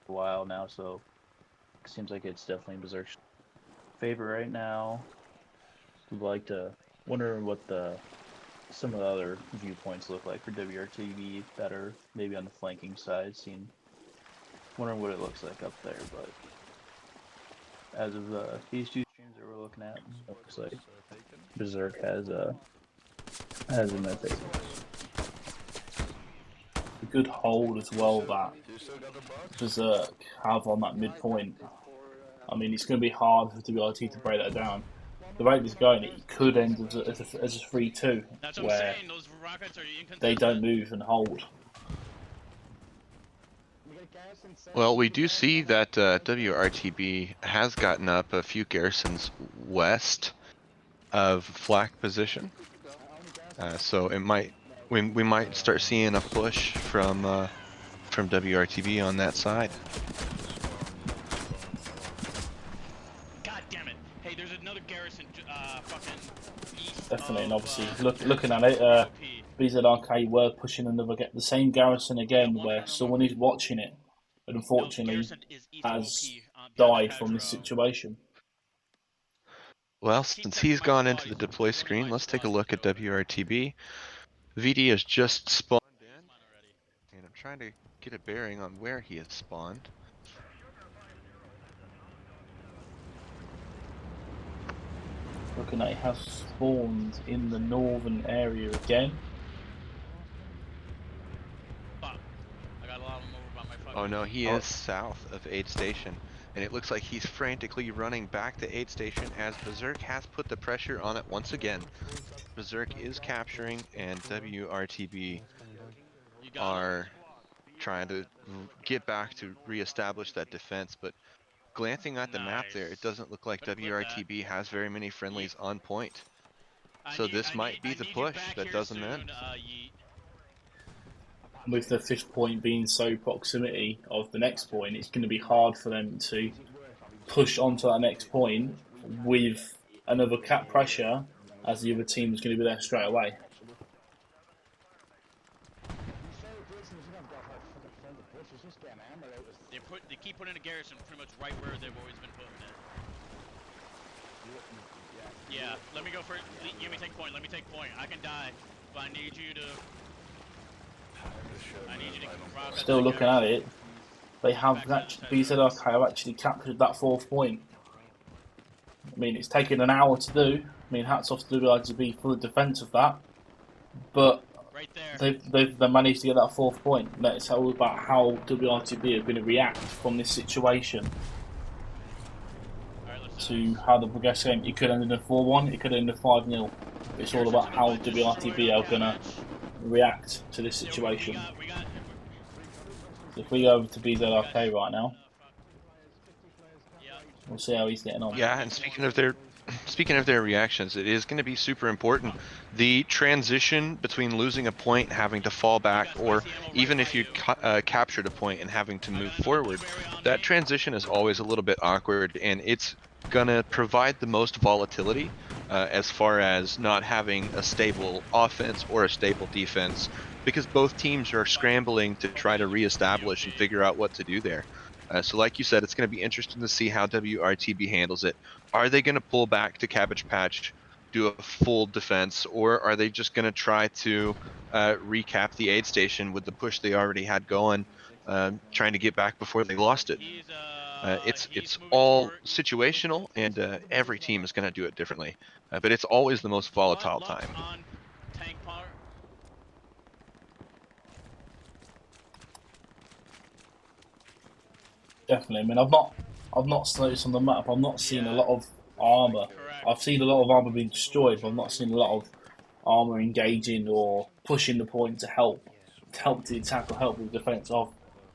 a while now, so it seems like it's definitely BZRK's favorite right now. Would like to wonder what some of the other viewpoints look like for WRTB that are maybe on the flanking side. Wondering what it looks like up there, but as of these two streams that we're looking at, it looks like BZRK has in their favor. A good hold as well that BZRK have on that midpoint. I mean, it's going to be hard for WRT to break that down. The rate it's going, it could end as a 3-2, That's what I'm where saying. Those rockets are inconsistent. they don't move and hold. Well, we do see that WRTB has gotten up a few garrisons west of flak position, so it might we might start seeing a push from WRTB on that side. God damn it! Hey, there's another garrison fucking east Definitely, and of obviously looking at it, pretty OP. BZRK were pushing the same garrison again, one where of them someone is watching it, but No, unfortunately Garrison is easy has OP behind that died from this hedgerow. situation. Well, Keep since checking he's my gone into squad. the He's deploy one of screen, my let's take a squads look at over. WRTB. VD has just spawned in, Mine already. and I'm trying to get a bearing on where he has spawned. Looking at it, has spawned in the northern area again. Fuck. I got a lot of them over by my fucking Oh no, he Oh. is south of Aid Station, and it looks like he's frantically running back to Aid Station as BZRK has put the pressure on it once again. BZRK is capturing, and WRTB You got him? are trying to get back to reestablish that defense, but glancing at the map there, it doesn't look like Better clip that. WRTB has very many friendlies on point. I So need, this I might need, be I the need you push back that here doesn't soon, end. Yeet. With the 5th point being so proximity of the next point, it's going to be hard for them to push onto that next point with another cap pressure, as the other team is going to be there straight away. They keep putting a garrison pretty much right where they've always been putting it. Yeah, let me go for it. Let me take point. Let me take point. I can die, but I need you to. I need you to rob at Still that looking at garrison. it, they have BZRK have actually captured that 4th point. I mean, it's taken an hour to do. I mean, hats off to WRTB for the defence of that, but right there. they've managed to get that 4th point. It's all about how WRTB are going to react from this situation to how the progress game. It could end in a 4-1, it could end in a 5-0. It's all about how WRTB are going to react to this situation. So if we go over to BZRK right now, we'll see how he's getting on. Yeah, and speaking of their reactions, it is going to be super important. The transition between losing a point, having to fall back, or even if you captured a point and having to move forward, that transition is always a little bit awkward, and it's going to provide the most volatility as far as not having a stable offense or a stable defense, because both teams are scrambling to try to reestablish and figure out what to do there. So like you said, it's going to be interesting to see how WRTB handles it. Are they going to pull back to Cabbage Patch, do a full defense, or are they just going to try to recap the aid station with the push they already had going, trying to get back before they lost it? It's all situational, and every team is going to do it differently. But it's always the most volatile time. Definitely. I mean, I've not noticed on the map. I've not seen a lot of armor. I've seen a lot of armor being destroyed, but I've not seen a lot of armor engaging or pushing the point to help the attack or help with the defense. I've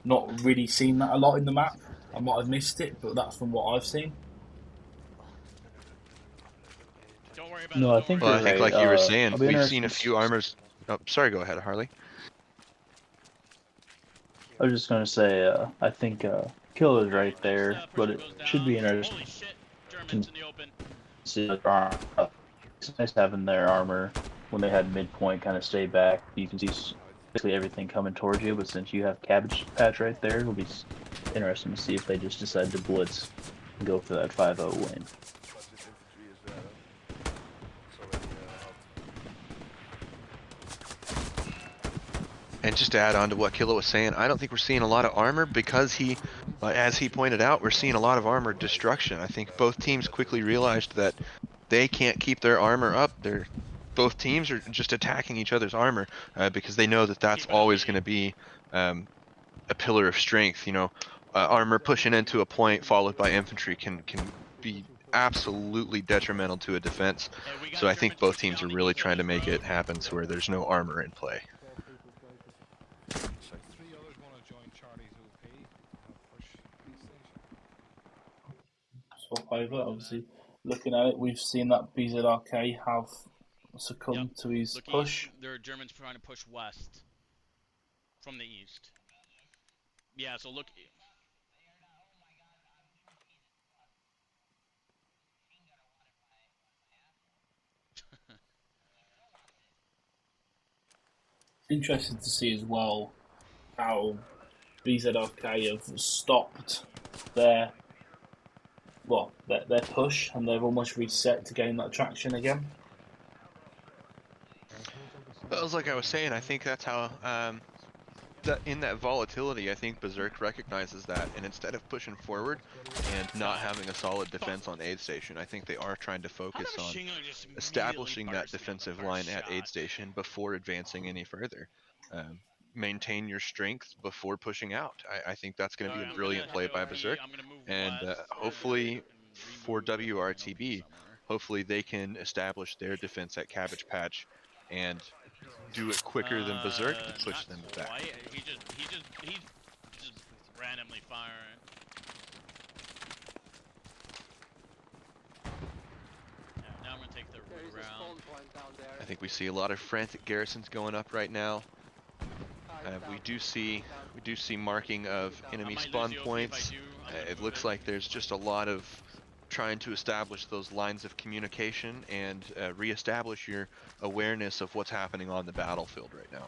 not really seen that a lot in the map. I might have missed it, but that's from what I've seen. Don't worry about No, I think Well, you're I think right. like you were saying, I'll be we've seen interested. a few armors. Oh, sorry, go ahead, Harley. I was just gonna say, I think Killer's right there, but it should be interesting. Holy shit, Germans in the open. See their armor. It's nice having their armor when they had midpoint kind of stay back. You can see basically everything coming towards you, but since you have Cabbage Patch right there, it'll be interesting to see if they just decide to blitz and go for that 5-0 win. And just to add on to what Killa was saying, I don't think we're seeing a lot of armor because as he pointed out, we're seeing a lot of armor destruction. I think both teams quickly realized that they can't keep their armor up. Both teams are just attacking each other's armor because they know that that's always going to be a pillar of strength. Armor pushing into a point followed by infantry can be absolutely detrimental to a defense. So I think both teams are really trying to make it happen to where there's no armor in play. Three others want to join Charlie's OP and push aid station. Swap over, obviously. Looking at it, we've seen that BZRK have succumbed to his push. There are Germans trying to push west from the east. Yeah, so look. Interesting to see as well how BZRK have stopped their their push, and they've almost reset to gain that traction again. Well, it's like I was saying, I think that's how in that volatility, I think Berserk recognizes that, and instead of pushing forward and not having a solid defense on aid station, I think they are trying to focus on establishing that defensive line at aid station before advancing any further. Maintain your strength before pushing out. I think that's going to be a brilliant play by Berserk, and hopefully for WRTB, hopefully they can establish their defense at Cabbage Patch and do it quicker than Berserk to push them back. He's just randomly firing. Yeah, now I'm gonna take the route. I think we see a lot of frantic garrisons going up right now. We do see marking of enemy spawn points. It looks like there's just a lot of trying to establish those lines of communication and reestablish your awareness of what's happening on the battlefield right now.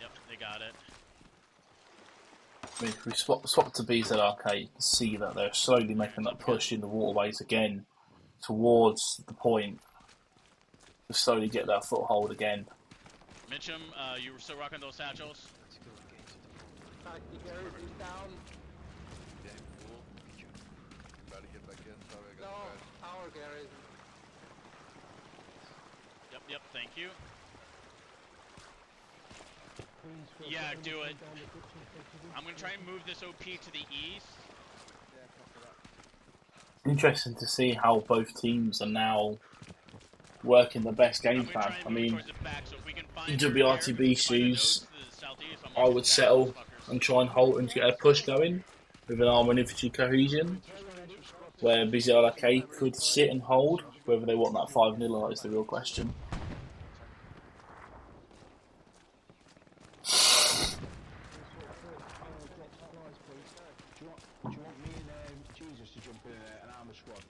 Yep, they got it. I mean, if we swap to BZRK, you can see that they're slowly making that push in the waterways again towards the point to slowly get that foothold again. Mitchum, you were still rocking those satchels? The garrison's down. Yeah, cool. Gotta get back in. Sorry, I got No, crashed. our garrison. Yep, thank you. Yeah, do it. I'm gonna try and move this OP to the east. Interesting to see how both teams are now working the best game plan. I mean, in WRTB shoes, I would settle and try and hold and get a push going with an armour and infantry cohesion, where BZRK could sit and hold. Whether they want that 5-0 is the real question. Do you want me and Jesus to jump in an armour squad?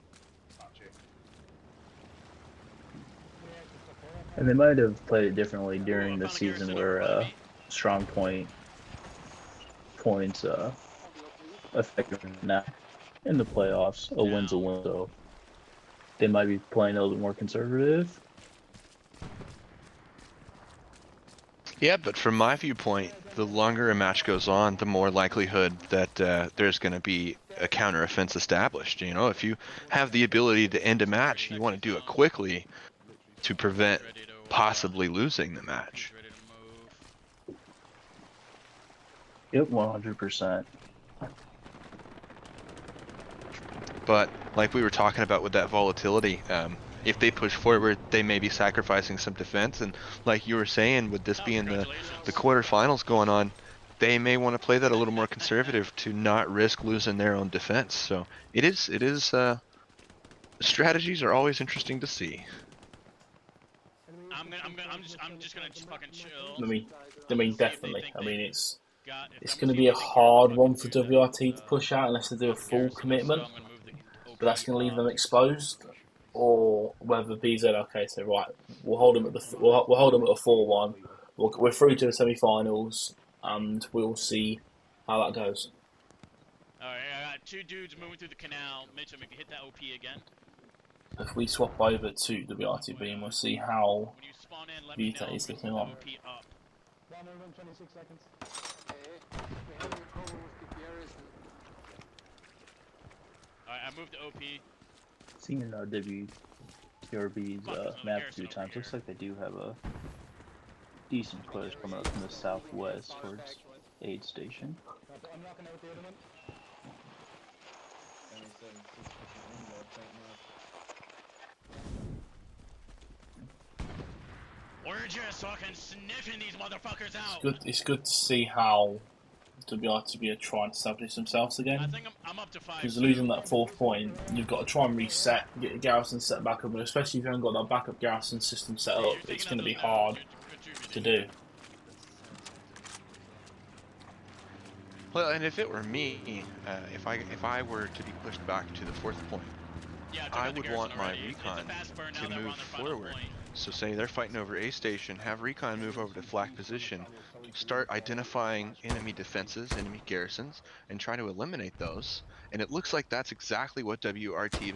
And they might have played it differently during the season where strong points affect them. Now in the playoffs, a win's a win, so they might be playing a little bit more conservative. Yeah, but from my viewpoint, the longer a match goes on, the more likelihood that there's going to be a counteroffense established. You know, if you have the ability to end a match, you want to do it quickly to prevent possibly losing the match. Yep, 100%. But like we were talking about with that volatility, if they push forward, they may be sacrificing some defense. And like you were saying, with this being the quarterfinals going on, they may want to play that a little more conservative to not risk losing their own defense. So it is strategies are always interesting to see. I'm just gonna fucking chill. I mean, definitely. I mean, it's going to be a hard one for WRT to push out unless they do a full commitment, but that's going to leave them exposed. Or whether BZRK say, right, we'll hold them at the we'll hold them at a 4-1. We're through to the semi-finals, and we'll see how that goes. All right, I got two dudes moving through the canal. Mitchum, hit that OP again. If we swap over to WRTB, and we'll see how Vita is getting on. 126 seconds. Alright, I moved to OP. Seeing WRB's map a few times, looks like they do have a decent push coming up from the southwest towards aid station. I'm knocking out the other one. We're just fucking sniffing these motherfuckers out. It's good to see how WRTB are trying to establish themselves again. I think I'm up to 5. Because losing that 4th point, you've got to try and reset, get your garrison set back up, and especially if you haven't got that backup garrison system set up, it's going to be hard to do. Well, and if it were me, if I were to be pushed back to the 4th point, Yeah, took I out the would garrison want my already. It's a recon fast burn now to that we're move on their final forward. point. So say they're fighting over A station, have recon move over to flak position, start identifying enemy defenses, enemy garrisons, and try to eliminate those. And it looks like that's exactly what WRTB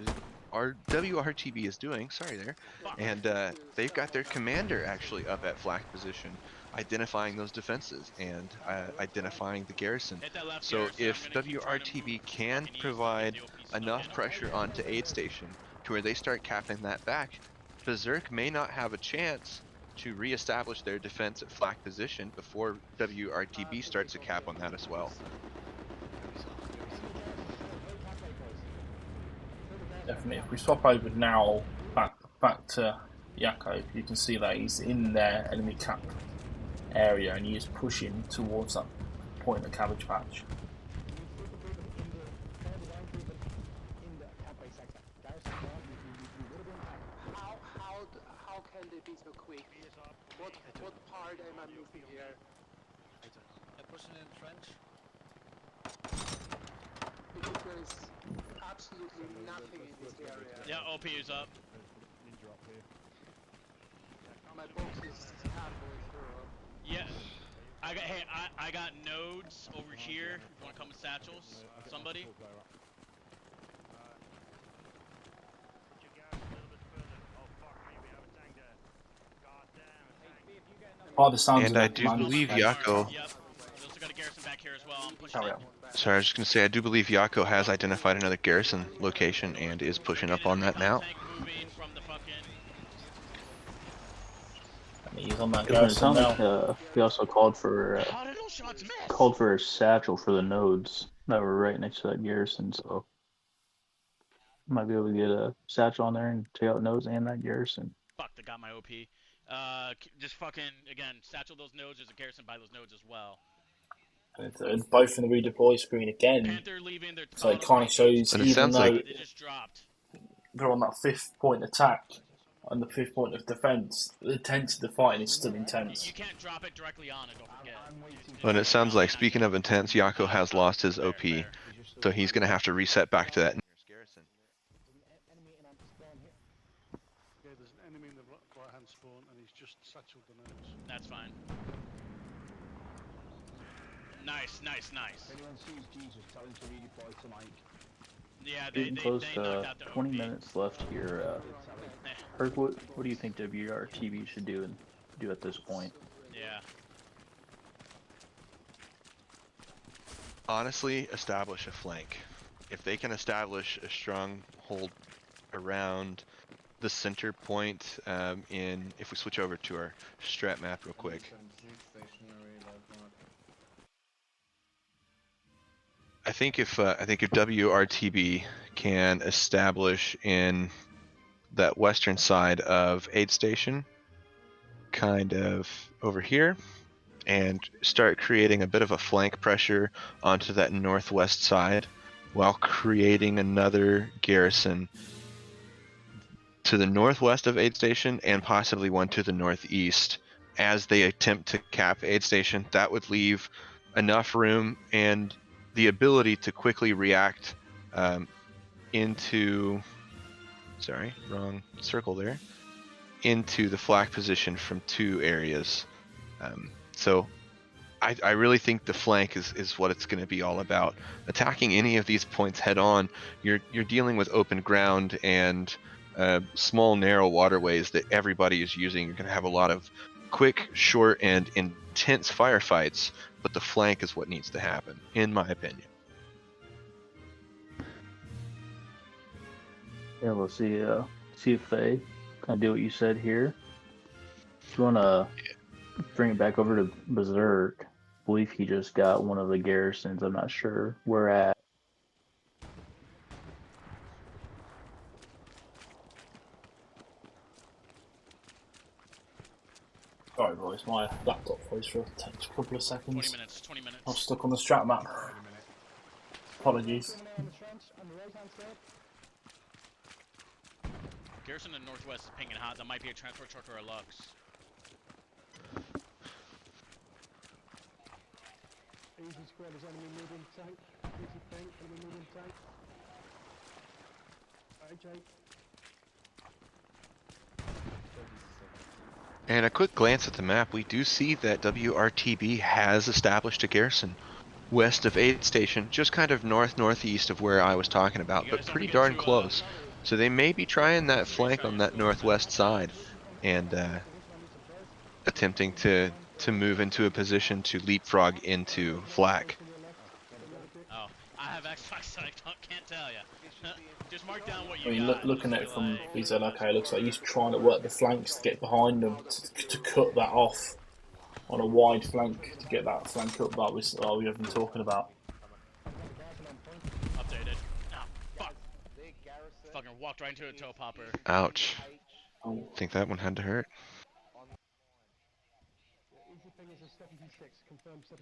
is doing. Sorry there. Fuck. And they've got their commander actually up at flak position, identifying those defenses and identifying the garrison. Hit that left So garrison. I'm if gonna keep trying to move WRTB to can fucking east and get provide the OP stuck enough in. pressure onto aid station to where they start capping that back, BZRK may not have a chance to reestablish their defense at flak position before WRTB starts a cap on that as well. Definitely. If we swap over now back to Yakov, you can see that he's in their enemy cap area and he is pushing towards that point of Cabbage Patch. How can they be so quick? What part am I moving here? They're pushing in trench. Because there's absolutely nothing in this area. Yeah, OP is up. My box is halfway through. Yeah. I got nodes over here. If you want to come with satchels, somebody. By the sounds And of I it, do believe Commander's Yako. Yep. We also got a garrison back here as well. I'm pushing Carry it. on. Sorry, I was just gonna say I do believe Yako has identified another garrison location and is pushing up on that now. Tank moving from the fucking. he's on that It was garrison sound now. like he also called for How did those shots miss? a satchel for the nodes that were right next to that garrison. So might be able to get a satchel on there and take out nodes and that garrison. Fuck, they got my OP. Just fucking again, satchel those nodes. There's a garrison by those nodes as well. And both in the redeploy screen again. Panther leaving their So it bottom kind right of shows, And it even sounds though like they just dropped. they're on that 5th point attack and the 5th point of defence, the intensity of the fighting is still intense. You can't drop it directly on it. Don't forget. and it sounds like, speaking of intense, Yako has lost his OP, so he's gonna have to reset back to that nearest garrison. Yeah, there's an enemy in the right hand spawn and he's just satcheled the nose. That's fine. Nice. Anyone sees Jesus, tell him to redeploy tonight. Yeah, they Getting close knocked to out the 20 OP. minutes left here. Herc, what do you think WRTB should do at this point? Yeah. Honestly, establish a flank. If they can establish a strong hold around the center point, if we switch over to our strat map real quick. I think if WRTB can establish in that western side of aid station, kind of over here, and start creating a bit of a flank pressure onto that northwest side, while creating another garrison to the northwest of aid station and possibly one to the northeast as they attempt to cap aid station, that would leave enough room and the ability to quickly react into into the flak position from two areas. So I really think the flank is what it's going to be all about. Attacking any of these points head on, you're dealing with open ground and small narrow waterways that everybody is using. You're going to have a lot of quick, short, and intense firefights, but the flank is what needs to happen, in my opinion. Yeah, we'll see if they kind of do what you said here. If you want to bring it back over to BZRK, I believe he just got one of the garrisons. I'm not sure where at. Sorry boys, my laptop froze for a couple of seconds. 20 minutes. 20 minutes. I was stuck on the strat map. Apologies. Garrison in the northwest is pinging hot. That might be a transport truck or a Lux. Easy squad, is enemy moving tank. Easy tank, enemy moving tank. And a quick glance at the map, we do see that WRTB has established a garrison west of Aid Station, just kind of northeast of where I was talking about, but pretty darn close. So they may be trying that flank on that northwest side and attempting to move into a position to leapfrog into flak. Oh, I have Xbox, so I can't tell you. Just mark down what I you mean, got. looking Just at be it from like, BZRK, it looks like he's trying to work the flanks to get behind them to cut that off on a wide flank to get that flank up that we have been talking about. updated. Oh, fuck. Fucking walked right into a toe popper. Ouch. Oh, I think that one had to hurt.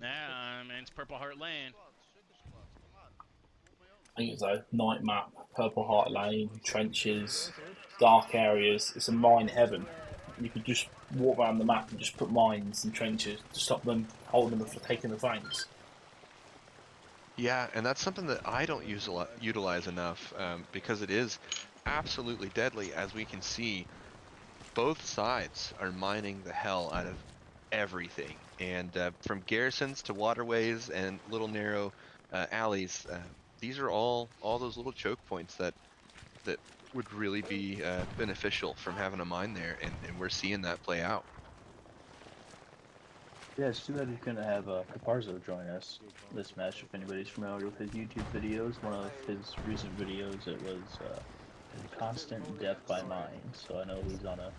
Yeah, I mean, it's Purple Heart Lane. I think it's a night map, Purple Heart Lane, trenches, dark areas. It's a mine heaven. You could just walk around the map and just put mines and trenches to stop them holding them for taking the flanks. Yeah, and that's something that I don't utilize enough because it is absolutely deadly. As we can see, both sides are mining the hell out of everything, and from garrisons to waterways and little narrow alleys, these are all those little choke points that would really be beneficial from having a mine there, and we're seeing that play out. Yeah, it's too bad we couldn't have Caparzo join us this match. If anybody's familiar with his YouTube videos, one of his recent videos, it was constant death by mine. So I know he's on a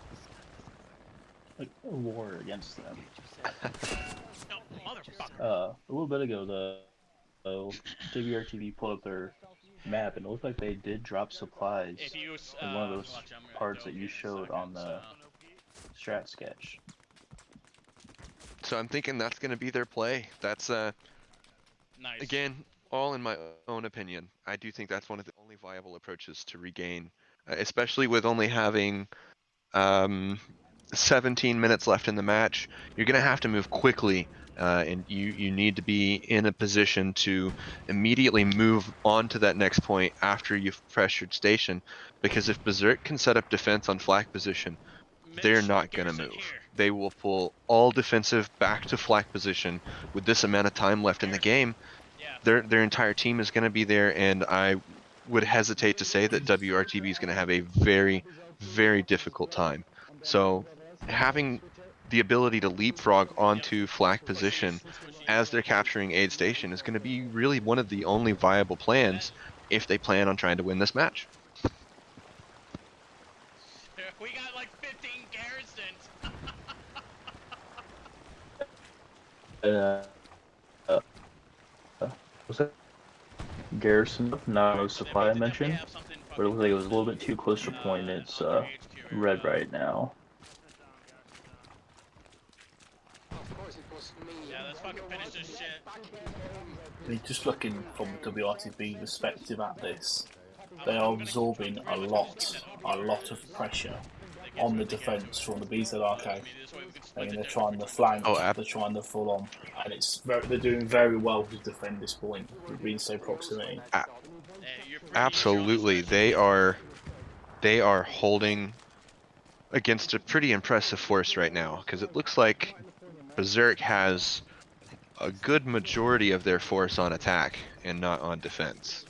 war against them. No, motherfucker. A little bit ago, WRTV pulled up their map, and it looked like they did drop supplies If you, in one of those watch, I'm gonna parts go that you get showed on the strat sketch. So I'm thinking that's going to be their play. That's nice. again, all in my own opinion. I do think that's one of the only viable approaches to regain, especially with only having 17 minutes left in the match. You're going to have to move quickly, and you need to be in a position to immediately move on to that next point after you've pressured station, because if Berserk can set up defense on flak position, they're not going to move. They will pull all defensive back to flak position with this amount of time left in the game. Yeah. Their entire team is going to be there, and I would hesitate to say that WRTB is going to have a very, very difficult time. So having the ability to leapfrog onto flak position as they're capturing aid station is going to be really one of the only viable plans if they plan on trying to win this match. We got like 15 garrisons. Was that garrison? No supply I mentioned, but it looked like it was a little bit too close to point. It's red right now. Yeah, let's fucking finish this shit. I mean, just looking from the WRTB perspective at this, they are absorbing a lot of pressure on the defence from the BZRK. I mean, they're trying the flank, they're trying the full on, and they're doing very well to defend this point, being so proximity. Absolutely, they are holding against a pretty impressive force right now, because it looks like Berserk has a good majority of their force on attack and not on defense,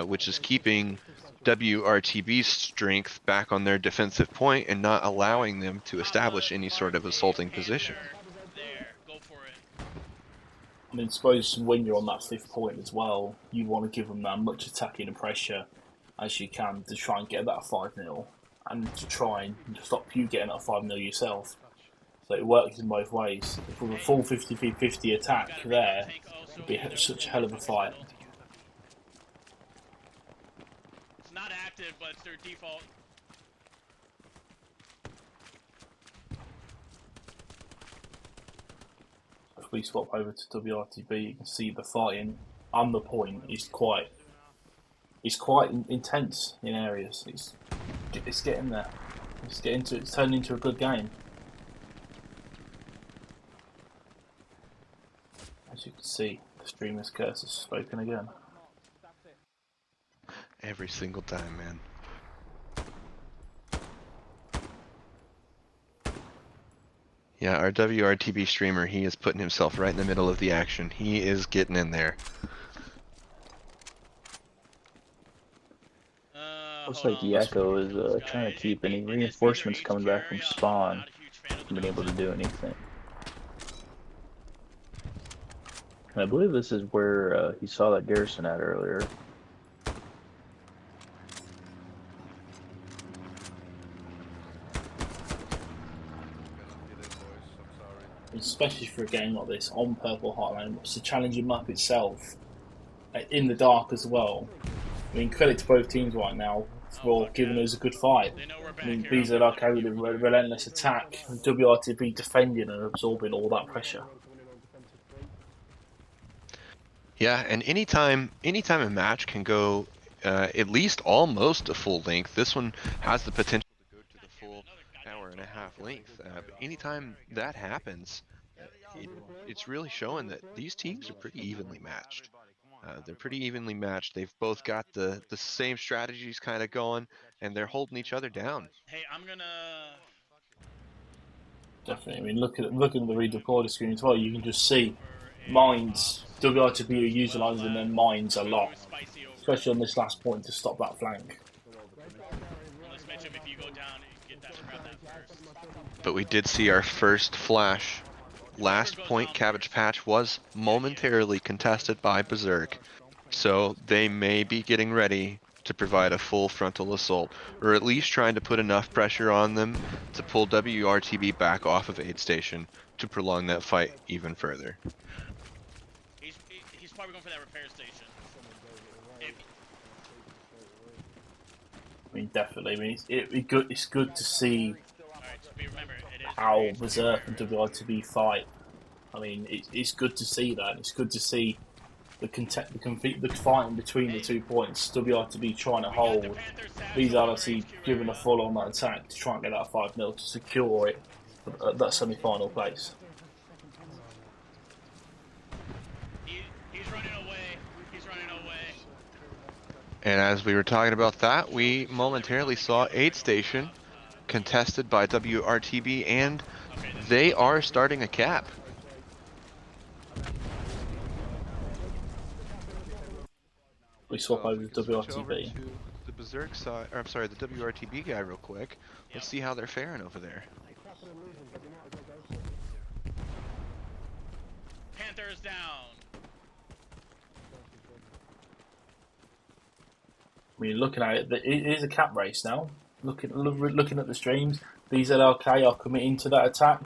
which is keeping WRTB's strength back on their defensive point and not allowing them to establish any sort of assaulting position. There, go for it. I mean, suppose when you're on that fifth point as well, you want to give them that much attacking and pressure as you can to try and get that 5-0 and to try and stop you getting that 5-0 yourself. So it works in both ways. If with a full 50-50 attack there, it'd be such a hell of a fight. It's not active, but it's their default. If we swap over to WRTB, you can see the fighting on the point is quite intense in areas. It's getting there. It's turning into a good game. As you can see, the streamer's curse has spoken again. Every single time, man. Yeah, our WRTB streamer, he is putting himself right in the middle of the action. He is getting in there. Looks Hold like on, the let's Echo kill this is guy. trying to keep any It is BZRK reinforcements coming back from area. spawn Not a huge fan of the from being able to movement. do anything. And I believe this is where he saw that garrison at earlier. Cannot get in, boys. I'm sorry. Especially for a game like this on Purple Heartland. It's a challenging map itself, in the dark as well. I mean, credit to both teams right now for giving us a good fight. They know we're back I mean, here. I'm gonna BZRK with a relentless attack, and WRTB defending and absorbing all that pressure. Yeah, and anytime a match can go at least almost a full length, this one has the potential to go to the full hour and a half length. But anytime that happens, it's really showing that these teams are pretty evenly matched. They're pretty evenly matched. They've both got the same strategies kind of going, and they're holding each other down. Hey, I'm gonna. Definitely. I mean, look at the redeploy screen as well. You can just see mines. WRTB are utilising their mines a lot, especially on this last point to stop that flank. Let's mention if you go down, get that, grab that first. But we did see our first flash. Last point Cabbage Patch was momentarily contested by Berserk, so they may be getting ready to provide a full frontal assault, or at least trying to put enough pressure on them to pull WRTB back off of Aid Station to prolong that fight even further. He's probably going for that repair station. I mean, definitely. I mean, it's good to see Remember, how Berserk and WRTB fight. I mean, it's good to see that. It's good to see the fighting between the 2 points. WRTB trying to hold, BZRC giving a full on that attack to try and get that 5-0 to secure it at that semi-final place. He's running away. He's running away. And as we were talking about that, we momentarily saw Aid Station contested by WRTB, and they are starting a cap. We swap over to WRTB. Over to the Berserk side, or I'm sorry, the WRTB guy real quick. Let's see how they're faring over there. Panther's down. I mean, looking at it, it is a cap race now. Looking at the streams, BZRK are committing to that attack,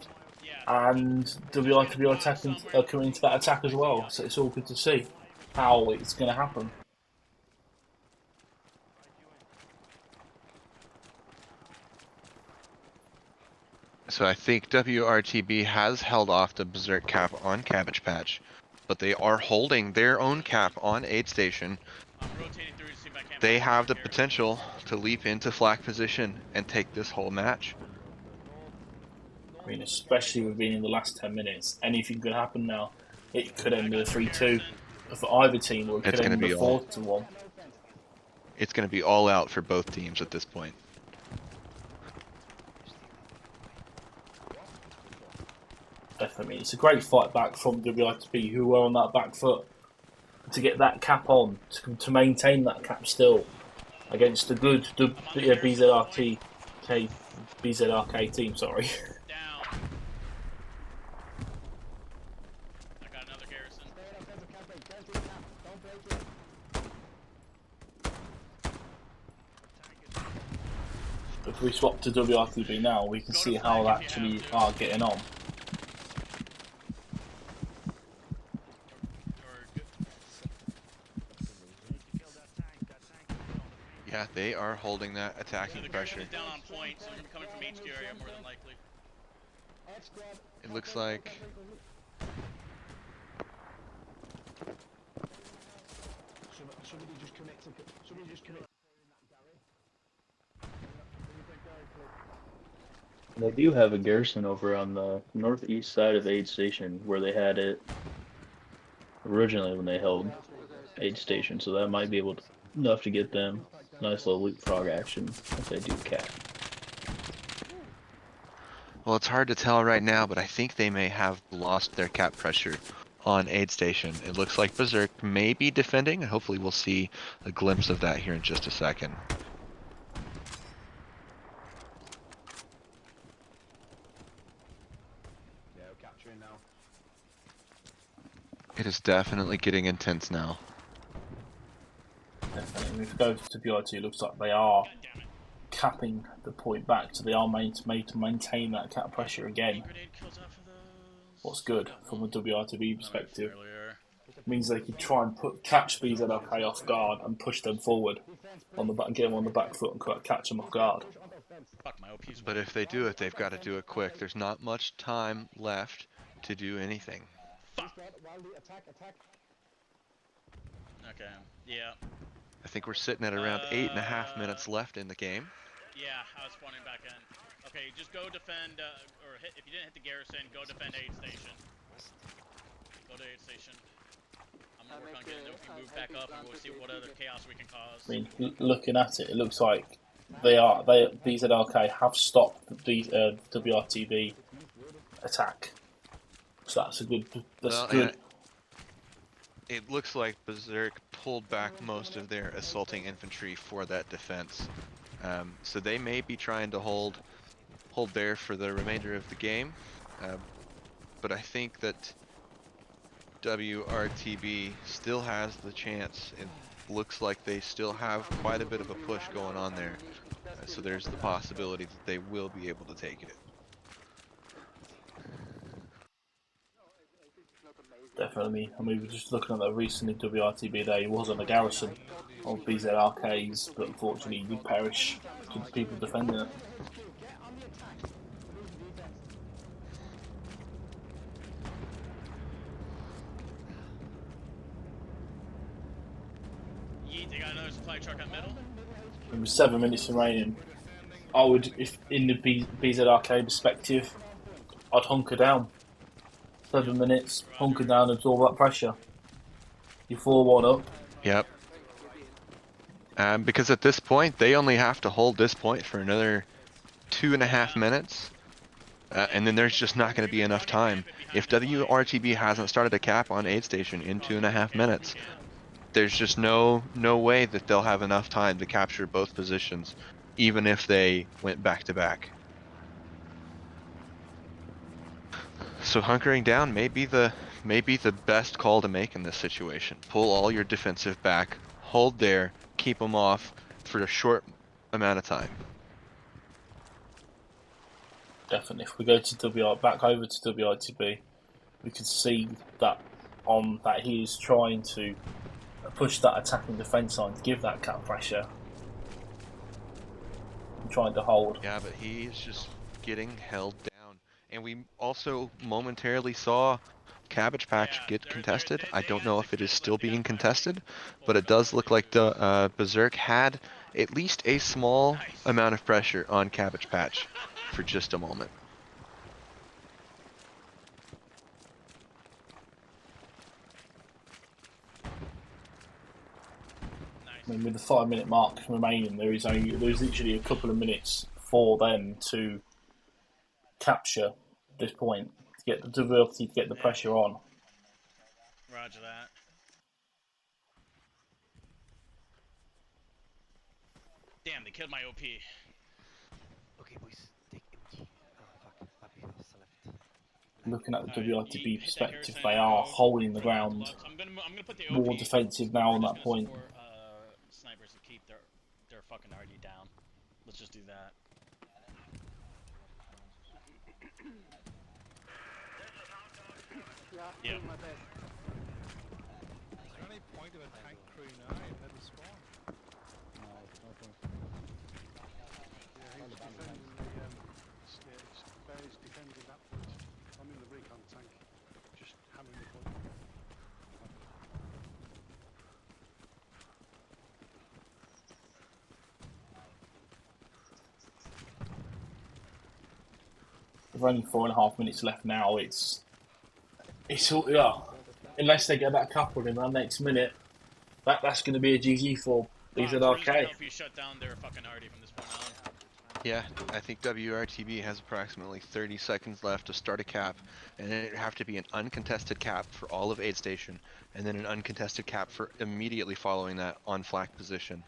and WRTB are committing to that attack as well. So it's all good to see how it's going to happen. So I think WRTB has held off the Berserk cap on Cabbage Patch, but they are holding their own cap on Aid Station. They have the potential to leap into flak position and take this whole match. I mean, especially with being in the last 10 minutes, anything could happen now. It could end in a 3-2 for either team, or it could end in a 4-1. It's going to be all out for both teams at this point. Definitely, it's a great fight back from WRTB, who were on that back foot to get that cap on, to maintain that cap still against the good BZRK team. Sorry. I got another garrison. If we swap to WRTB now, we can see how they actually are getting on. Yeah, they are holding that attacking pressure. Down on point, so they're gonna be coming from HQ area more than likely. It looks like Somebody just connected. They do have a garrison over on the northeast side of Aid Station, where they had it originally when they held Aid Station, so that might be enough to get them nice little leapfrog action if they do cap. Well, it's hard to tell right now, but I think they may have lost their cap pressure on aid station. It looks like Berserk may be defending, and hopefully we'll see a glimpse of that here in just a second. Yeah, we're capturing now. It is definitely getting intense now. Definitely. If we go to WRT, it looks like they are God damn it. capping the point back, so they are made to maintain that cap pressure again. Grenade kills off of those. What's good Got from a one. WRTB perspective Earlier. means they could try and catch BZRK off guard and push them forward on the back, get them on the back foot and catch them off guard. Fuck, my OP's But if they do it, they've got to do it quick. There's not much time left to do anything. Fuck. Okay, yeah. I think we're sitting at around 8.5 minutes left in the game. Yeah, I was spawning back in. Okay, just go defend, or hit, if you didn't hit the garrison, go defend aid station. Go to aid station. I'm gonna work on getting we can move back up and we'll see what other chaos we can cause. I mean, looking at it, it looks like BZRK have stopped the WRTB attack. So that's a good. That's good. It looks like Berserk pulled back most of their assaulting infantry for that defense. So they may be trying to hold there for the remainder of the game. But I think that WRTB still has the chance. It looks like they still have quite a bit of a push going on there. So there's the possibility that they will be able to take it. Definitely. I mean, we're just looking at that recently. WRTB there, he was on the garrison of BZRKs, but unfortunately he did perish to the people defending it. Yeet, they got another supply truck at middle. There was 7 minutes remaining. I would, if in the BZRK perspective, I'd hunker down. 7 minutes, hunker down, absorb that pressure. You're 4-1 up. Yep. Because at this point, they only have to hold this point for another 2.5 minutes. And then there's just not going to be enough time. If WRTB hasn't started a cap on aid station in 2.5 minutes, there's just no way that they'll have enough time to capture both positions, even if they went back to back. So hunkering down may be the best call to make in this situation. Pull all your defensive back, hold there, keep them off for a short amount of time. Definitely. If we go to back over to WRTB, we can see that he is trying to push that attacking defence line to give that cap pressure. And trying to hold. Yeah, but he's just getting held down. And we also momentarily saw Cabbage Patch get contested. I don't know if it is still being contested, but it does look like the Berserk had at least a small amount of pressure on Cabbage Patch for just a moment. I mean, with the 5-minute mark remaining, there's literally a couple of minutes for them to capture this point to get the pressure on. Roger that. Damn, they killed my OP. Okay, boys, take MG. Oh, fuck. Looking at the WRTB perspective, they are holding the ground. I'm gonna put the More OP. defensive now on that point. Support, snipers to keep their fucking RD down. Let's just do that. Yeah. Is there any point of a tank crew now in middle spawn? No, nothing. Yeah, he's defending the he's defending that point. I'm in the recon tank, just hammering the point. With only 4.5 minutes left now, it's all, yeah. Unless they get that coupled in that next minute, that's going to be a GG for BZRK. If you shut down their fucking RD from this point on. Yeah, I think WRTB has approximately 30 seconds left to start a cap, and then it'd have to be an uncontested cap for all of aid station, and then an uncontested cap for immediately following that on flak position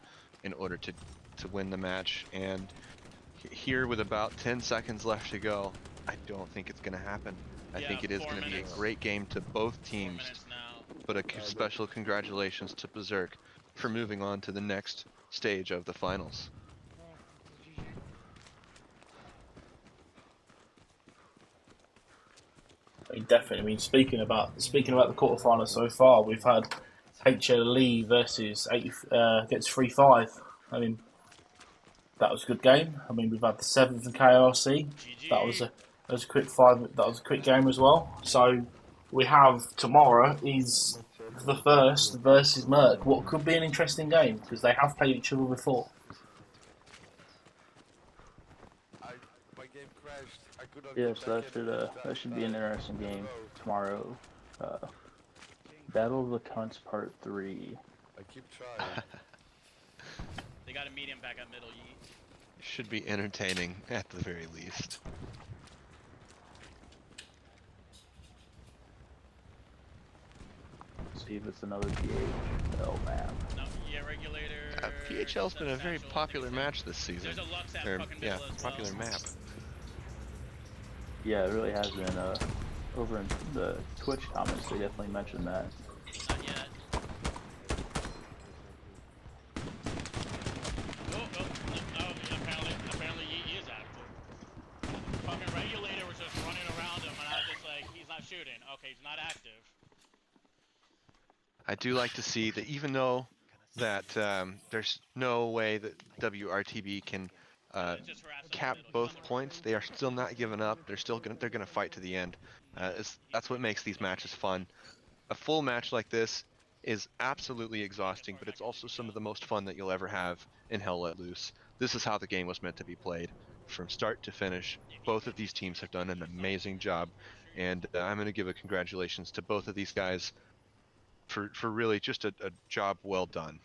in order to win the match. And here with about 10 seconds left to go, I don't think it's going to happen. I Yeah, think it is 4 going to be a minutes. great game to both 4 teams, minutes now. but a special congratulations to BZRK for moving on to the next stage of the finals. I mean, definitely. I mean, speaking about the quarterfinals so far, we've had HLE versus gets 3-5. I mean, that was a good game. I mean, we've had the seventh and KRC. That was GG. a quick five. That was a quick game as well. So we have tomorrow is the first versus Merck. What could be an interesting game because they have played each other before. My game crashed. I could not Yeah, get so back in that should be an interesting in a game row. tomorrow. Uh, Battle of the Cunts Part 3. I keep trying. They got a medium back at middle. Yeet. Should be entertaining at the very least. See if it's another PHL map. No, yeah, regulator. PHL's been a very Substantial, popular anything. match this season. There's a Lux at Or, fucking yeah, middle as popular well. map. Yeah, it really has been. Over in the Twitch comments, they definitely mentioned that. Not yet. Apparently he is active. Fucking regulator was just running around him, and I was just like, he's not shooting. Okay, he's not active. I do like to see that even though that there's no way that WRTB can Just harass him in cap middle. He's on both the points, they are still not giving up. They're gonna fight to the end. That's what makes these matches fun. A full match like this is absolutely exhausting, but it's also some of the most fun that you'll ever have in Hell Let Loose. This is how the game was meant to be played, from start to finish. Both of these teams have done an amazing job, and I'm going to give a congratulations to both of these guys for really just a job well done.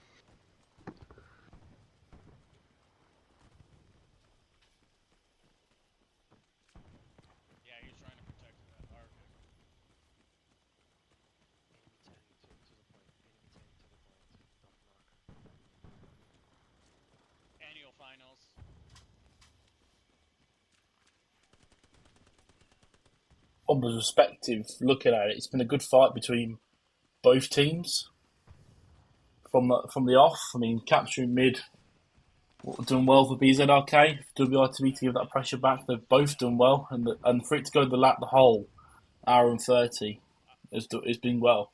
Yeah, he's trying to protect Arctic. Annual finals. From the perspective, looking at it, it's been a good fight between both teams. From the off, I mean, capturing mid, done well for BZRK. WRTB to give that pressure back, they've both done well, and for it to go the whole hour and 30 has been well.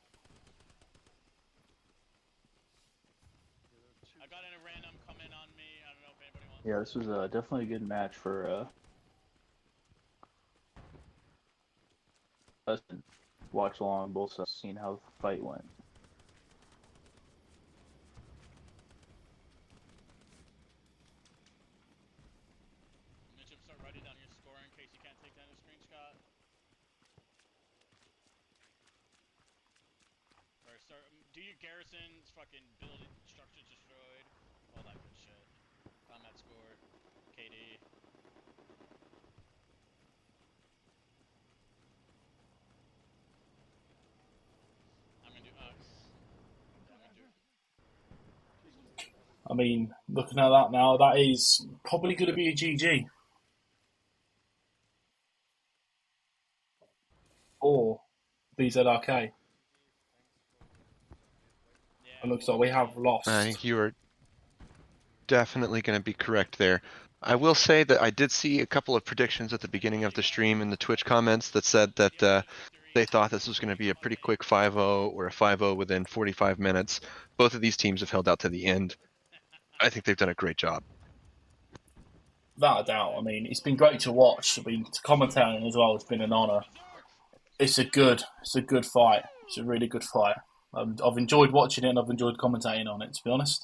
I got in a random come in on me. I don't know if anybody wants. Yeah, this was definitely a good match for us to watch along both sides, seeing how the fight went. Mitchum, start writing down your score in case you can't take down a screenshot. Or start. Do your garrisons, fucking building structures destroyed, all that good shit. Combat score, KD. I'm gonna do. I mean, looking at that now, that is probably going to be a GG. Or BZRK. It looks like we have I lost. think you are definitely going to be correct there. I will say that I did see a couple of predictions at the beginning of the stream in the Twitch comments that said that they thought this was going to be a pretty quick 5-0 or a 5-0 within 45 minutes. Both of these teams have held out to the end. I think they've done a great job. Without a doubt. I mean, it's been great to watch. I mean, to commentating as well, it's been an honour. It's a good fight. It's a really good fight. I've enjoyed watching it and I've enjoyed commentating on it, to be honest.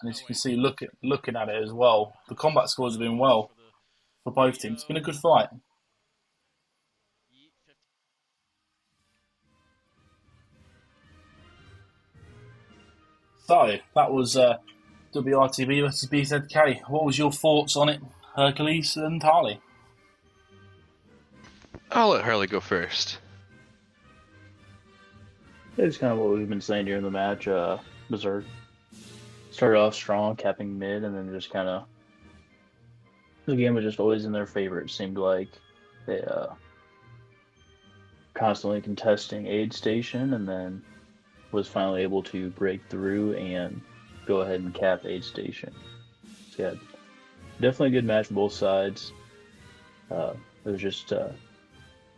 And as you can see, looking at it as well, the combat scores have been well for both teams. It's been a good fight. So that was WRTB versus BZK. What was your thoughts on it, Hercules and Harley? I'll let Harley go first. It's kind of what we've been saying during the match. Berserk started off strong, capping mid, and then just kind of the game was just always in their favor. It seemed like they constantly contesting aid station, and then was finally able to break through and go ahead and cap aid station. So yeah, definitely a good match on both sides. It was just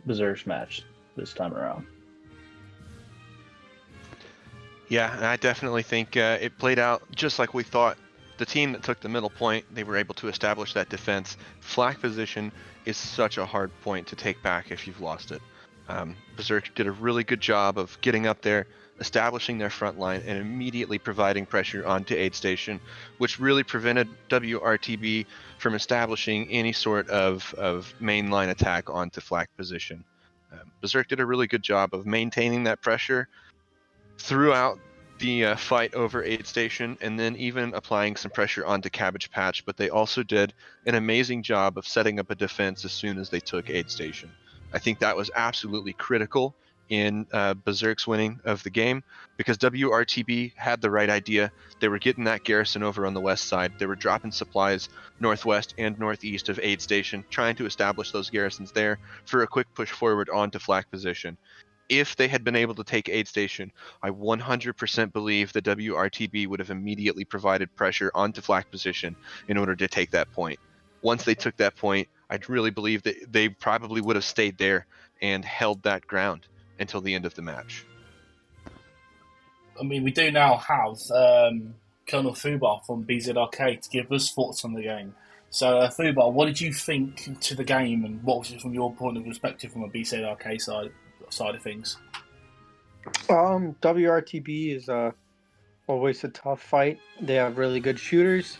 Berserk's match this time around. Yeah, and I definitely think it played out just like we thought. The team that took the middle point, they were able to establish that defense. Flak position is such a hard point to take back if you've lost it. Berserk did a really good job of getting up there, establishing their front line, and immediately providing pressure onto aid station, which really prevented WRTB from establishing any sort of mainline attack onto Flak position. Berserk did a really good job of maintaining that pressure throughout the fight over aid station, and then even applying some pressure onto Cabbage Patch, but they also did an amazing job of setting up a defense as soon as they took aid station. I think that was absolutely critical in Berserk's winning of the game, because WRTB had the right idea. They were getting that garrison over on the west side. They were dropping supplies northwest and northeast of aid station, trying to establish those garrisons there for a quick push forward onto Flak position. If they had been able to take aid station, I 100% believe that WRTB would have immediately provided pressure onto Flak position in order to take that point. Once they took that point, I really believe that they probably would have stayed there and held that ground until the end of the match. I mean, we do now have Colonel Fubar from BZRK to give us thoughts on the game. So, Fubar, what did you think to the game, and what was it from your point of perspective from a BZRK side of things? WRTB is always a tough fight. They have really good shooters.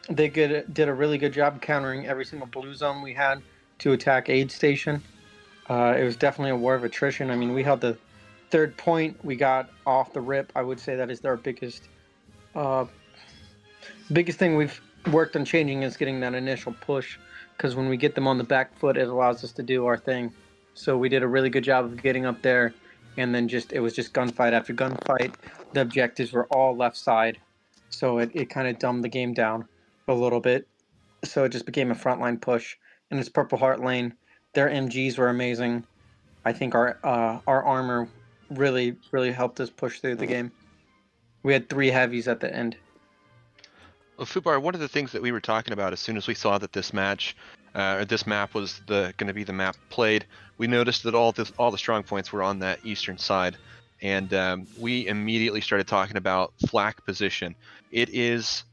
They did a really good job countering every single blue zone we had to attack aid station. It was definitely a war of attrition. I mean, we held the third point. We got off the rip. I would say that is our biggest thing we've worked on changing is getting that initial push, because when we get them on the back foot, it allows us to do our thing. So we did a really good job of getting up there, and then it was just gunfight after gunfight. The objectives were all left side, so it kind of dumbed the game down a little bit. So it just became a frontline push. And it's Purple Heart Lane. Their MGs were amazing. I think our armor really helped us push through the game. We had 3 heavies at the end. Well, Fubar, one of the things that we were talking about as soon as we saw that this match, or this map was going to be the map played, we noticed that all the strong points were on that eastern side, and we immediately started talking about Flak position. It is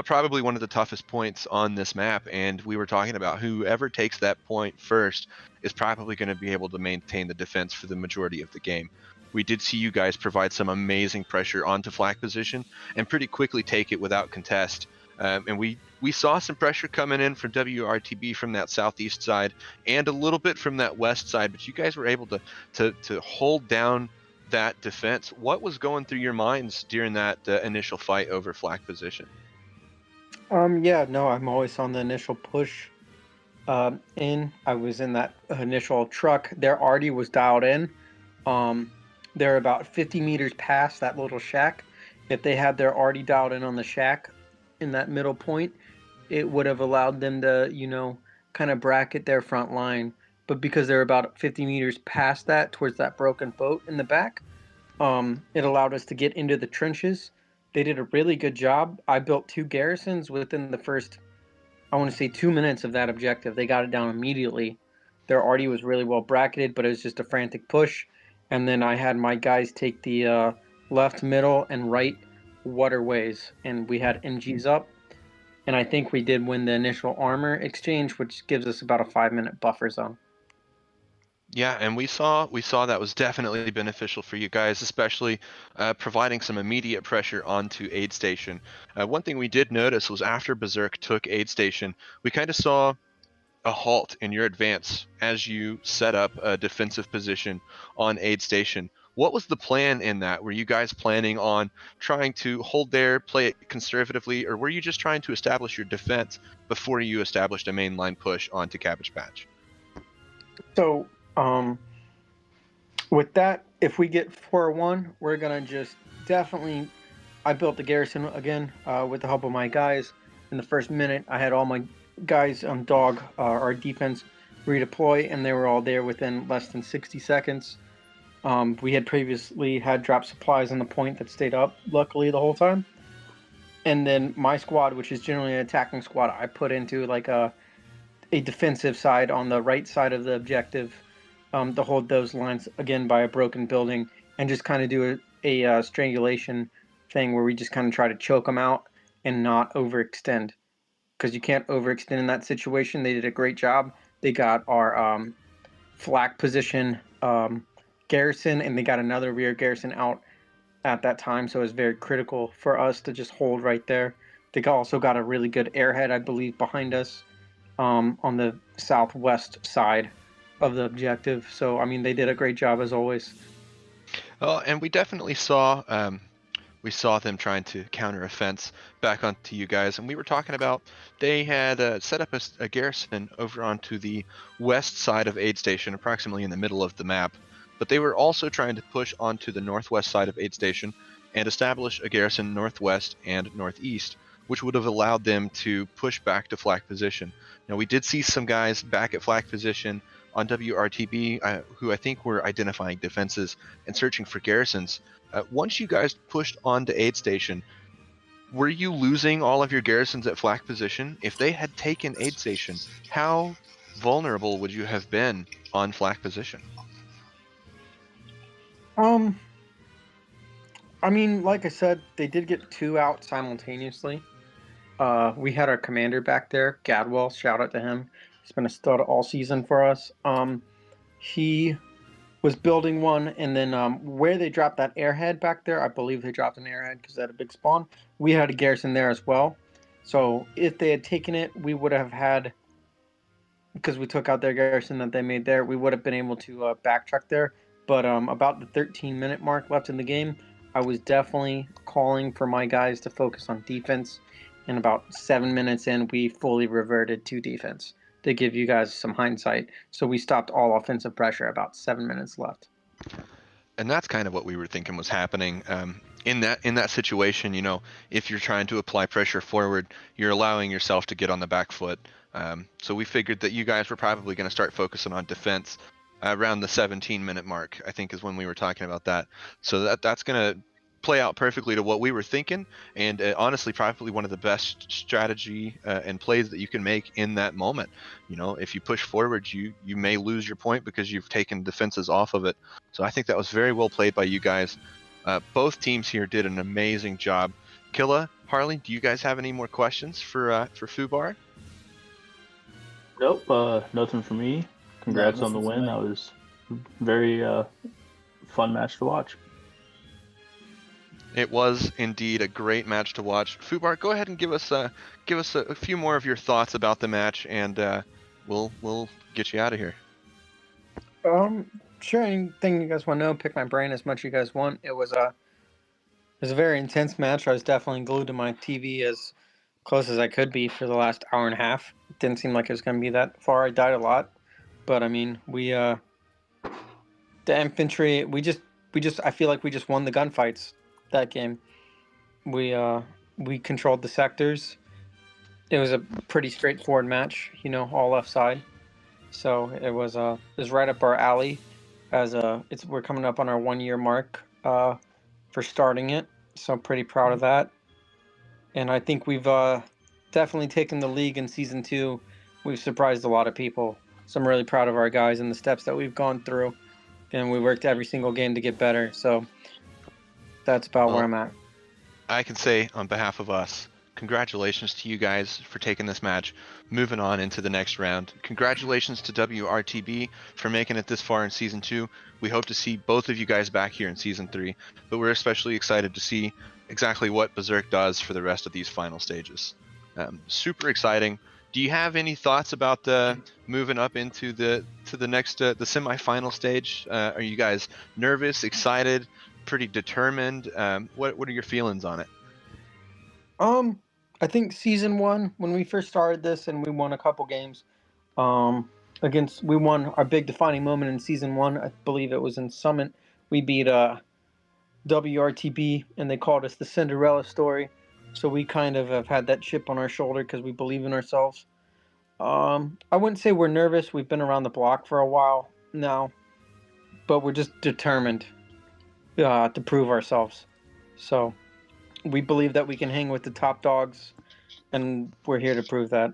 probably one of the toughest points on this map, and we were talking about whoever takes that point first is probably going to be able to maintain the defense for the majority of the game. We did see you guys provide some amazing pressure onto Flak position and pretty quickly take it without contest. And we saw some pressure coming in from WRTB from that southeast side and a little bit from that west side, but you guys were able to hold down that defense. What was going through your minds during that initial fight over Flak position? Yeah, no, I'm always on the initial push. I was in that initial truck. Their arty was dialed in. They're about 50 meters past that little shack. If they had their arty dialed in on the shack in that middle point, it would have allowed them to, kind of bracket their front line. But because they're about 50 meters past that, towards that broken boat in the back, it allowed us to get into the trenches. They did a really good job. I built 2 garrisons within the first, I want to say, 2 minutes of that objective. They got it down immediately. Their arty was really well bracketed, but it was just a frantic push. And then I had my guys take the left, middle, and right waterways, and we had MGs up. And I think we did win the initial armor exchange, which gives us about a 5-minute buffer zone. Yeah, and we saw that was definitely beneficial for you guys, especially providing some immediate pressure onto aid station. One thing we did notice was after Berserk took aid station, we kind of saw a halt in your advance as you set up a defensive position on aid station. What was the plan in that? Were you guys planning on trying to hold there, play it conservatively, or were you just trying to establish your defense before you established a mainline push onto Cabbage Patch? So, with that, if we get 4-1, we're gonna just definitely. I built the garrison again with the help of my guys. In the first minute, I had all my guys dog our defense redeploy, and they were all there within less than 60 seconds. We had previously had drop supplies on the point that stayed up, luckily, the whole time. And then my squad, which is generally an attacking squad, I put into like a defensive side on the right side of the objective to hold those lines again by a broken building, and just kind of do a strangulation thing where we just kind of try to choke them out and not overextend, because you can't overextend in that situation. They did a great job. They got our flak position garrison, and they got another rear garrison out at that time, so it was very critical for us to just hold right there. They also got a really good airhead, I believe, behind us on the southwest side of the objective. So, I mean, they did a great job as always. Oh, and we definitely saw them trying to counter offense back onto you guys, and we were talking about they had set up a garrison over onto the west side of Aid Station, approximately in the middle of the map. But they were also trying to push onto the northwest side of Aid Station and establish a garrison northwest and northeast, which would have allowed them to push back to flag position. Now, we did see some guys back at flag position on WRTB who I think were identifying defenses and searching for garrisons. Once you guys pushed onto Aid Station, were you losing all of your garrisons at flag position? If they had taken Aid Station, how vulnerable would you have been on flag position? I mean, like I said, they did get 2 out simultaneously. We had our commander back there, Gadwell. Shout out to him. He's been a stud all season for us. He was building one, and then where they dropped that airhead back there, I believe they dropped an airhead because they had a big spawn. We had a garrison there as well. So if they had taken it, we would have had, because we took out their garrison that they made there, we would have been able to backtrack there. But about the 13-minute mark left in the game, I was definitely calling for my guys to focus on defense. And about 7 minutes in, we fully reverted to defense to give you guys some hindsight. So we stopped all offensive pressure about 7 minutes left. And that's kind of what we were thinking was happening. In that situation, if you're trying to apply pressure forward, you're allowing yourself to get on the back foot. So we figured that you guys were probably going to start focusing on defense around the 17-minute mark, I think is when we were talking about that. So that's going to play out perfectly to what we were thinking, and honestly probably one of the best strategy and plays that you can make in that moment. If you push forward, you may lose your point because you've taken defenses off of it. So I think that was very well played by you guys. Both teams here did an amazing job. Killa, Harley, do you guys have any more questions for Fubar? Nope, nothing for me. Congrats on the win. That was very fun match to watch. It was indeed a great match to watch. Fubar, go ahead and give us a few more of your thoughts about the match, and we'll get you out of here. Sure. Anything you guys want to know, pick my brain as much as you guys want. It was a very intense match. I was definitely glued to my TV as close as I could be for the last hour and a half. It didn't seem like it was going to be that far. I died a lot, but I mean, the infantry. I feel like we just won the gunfights that game. We controlled the sectors. It was a pretty straightforward match, all left side. So it was right up our alley. We're coming up on our 1-year mark for starting it. So I'm pretty proud of that. And I think we've definitely taken the league in season 2. We've surprised a lot of people. So I'm really proud of our guys and the steps that we've gone through. And we worked every single game to get better. So that's about where I'm at. I can say on behalf of us, congratulations to you guys for taking this match, moving on into the next round. Congratulations to WRTB for making it this far in Season 2. We hope to see both of you guys back here in Season 3, but we're especially excited to see exactly what BZRK does for the rest of these final stages. Super exciting. do you have any thoughts about moving up into the next the semifinal stage? Are you guys nervous, excited, pretty determined? What are your feelings on it? I think season 1, when we first started this and we won a couple games, we won our big defining moment in season 1. I believe it was in Summit. We beat WRTB, and they called us the Cinderella story. So we kind of have had that chip on our shoulder because we believe in ourselves. I wouldn't say we're nervous. We've been around the block for a while now, but we're just determined to prove ourselves. So we believe that we can hang with the top dogs, and we're here to prove that.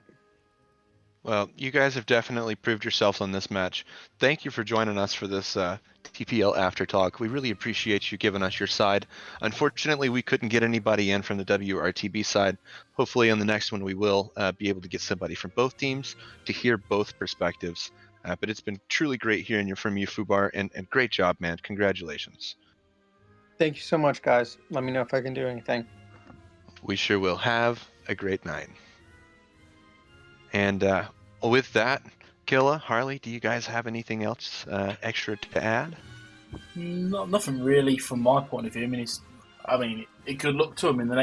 Well, you guys have definitely proved yourselves on this match. Thank you for joining us for this TPL After Talk. We really appreciate you giving us your side. Unfortunately, we couldn't get anybody in from the WRTB side. Hopefully, on the next one, we will be able to get somebody from both teams to hear both perspectives. But it's been truly great hearing from you, Fubar, and great job, man. Congratulations. Thank you so much, guys. Let me know if I can do anything. We sure will. Have a great night. And with that, Killa, Harley, do you guys have anything else extra to add? Nothing really from my point of view. I mean, it could look to them in the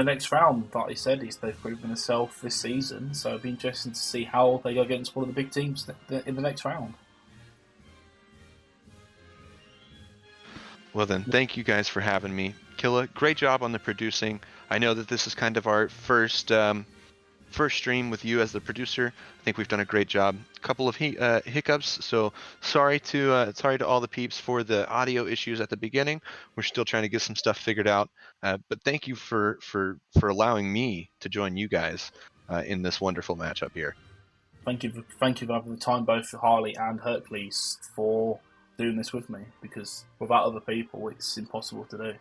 next round. Like I said, they've proven themselves this season, so it'd be interesting to see how they go against one of the big teams in the next round. Well then, thank you guys for having me. Killa, great job on the producing. I know that this is kind of our first stream with you as the producer. I think we've done a great job. A couple of hiccups, so sorry to all the peeps for the audio issues at the beginning. We're still trying to get some stuff figured out. But thank you for allowing me to join you guys in this wonderful matchup here. Thank you for having the time, both Harley and Hercules, for doing this with me, because without other people, it's impossible to do.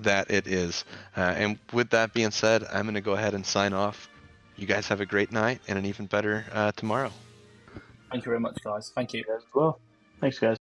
That it is. And with that being said, I'm going to go ahead and sign off. You guys have a great night and an even better tomorrow. Thank you very much, guys. Thank you. As well. Thanks, guys.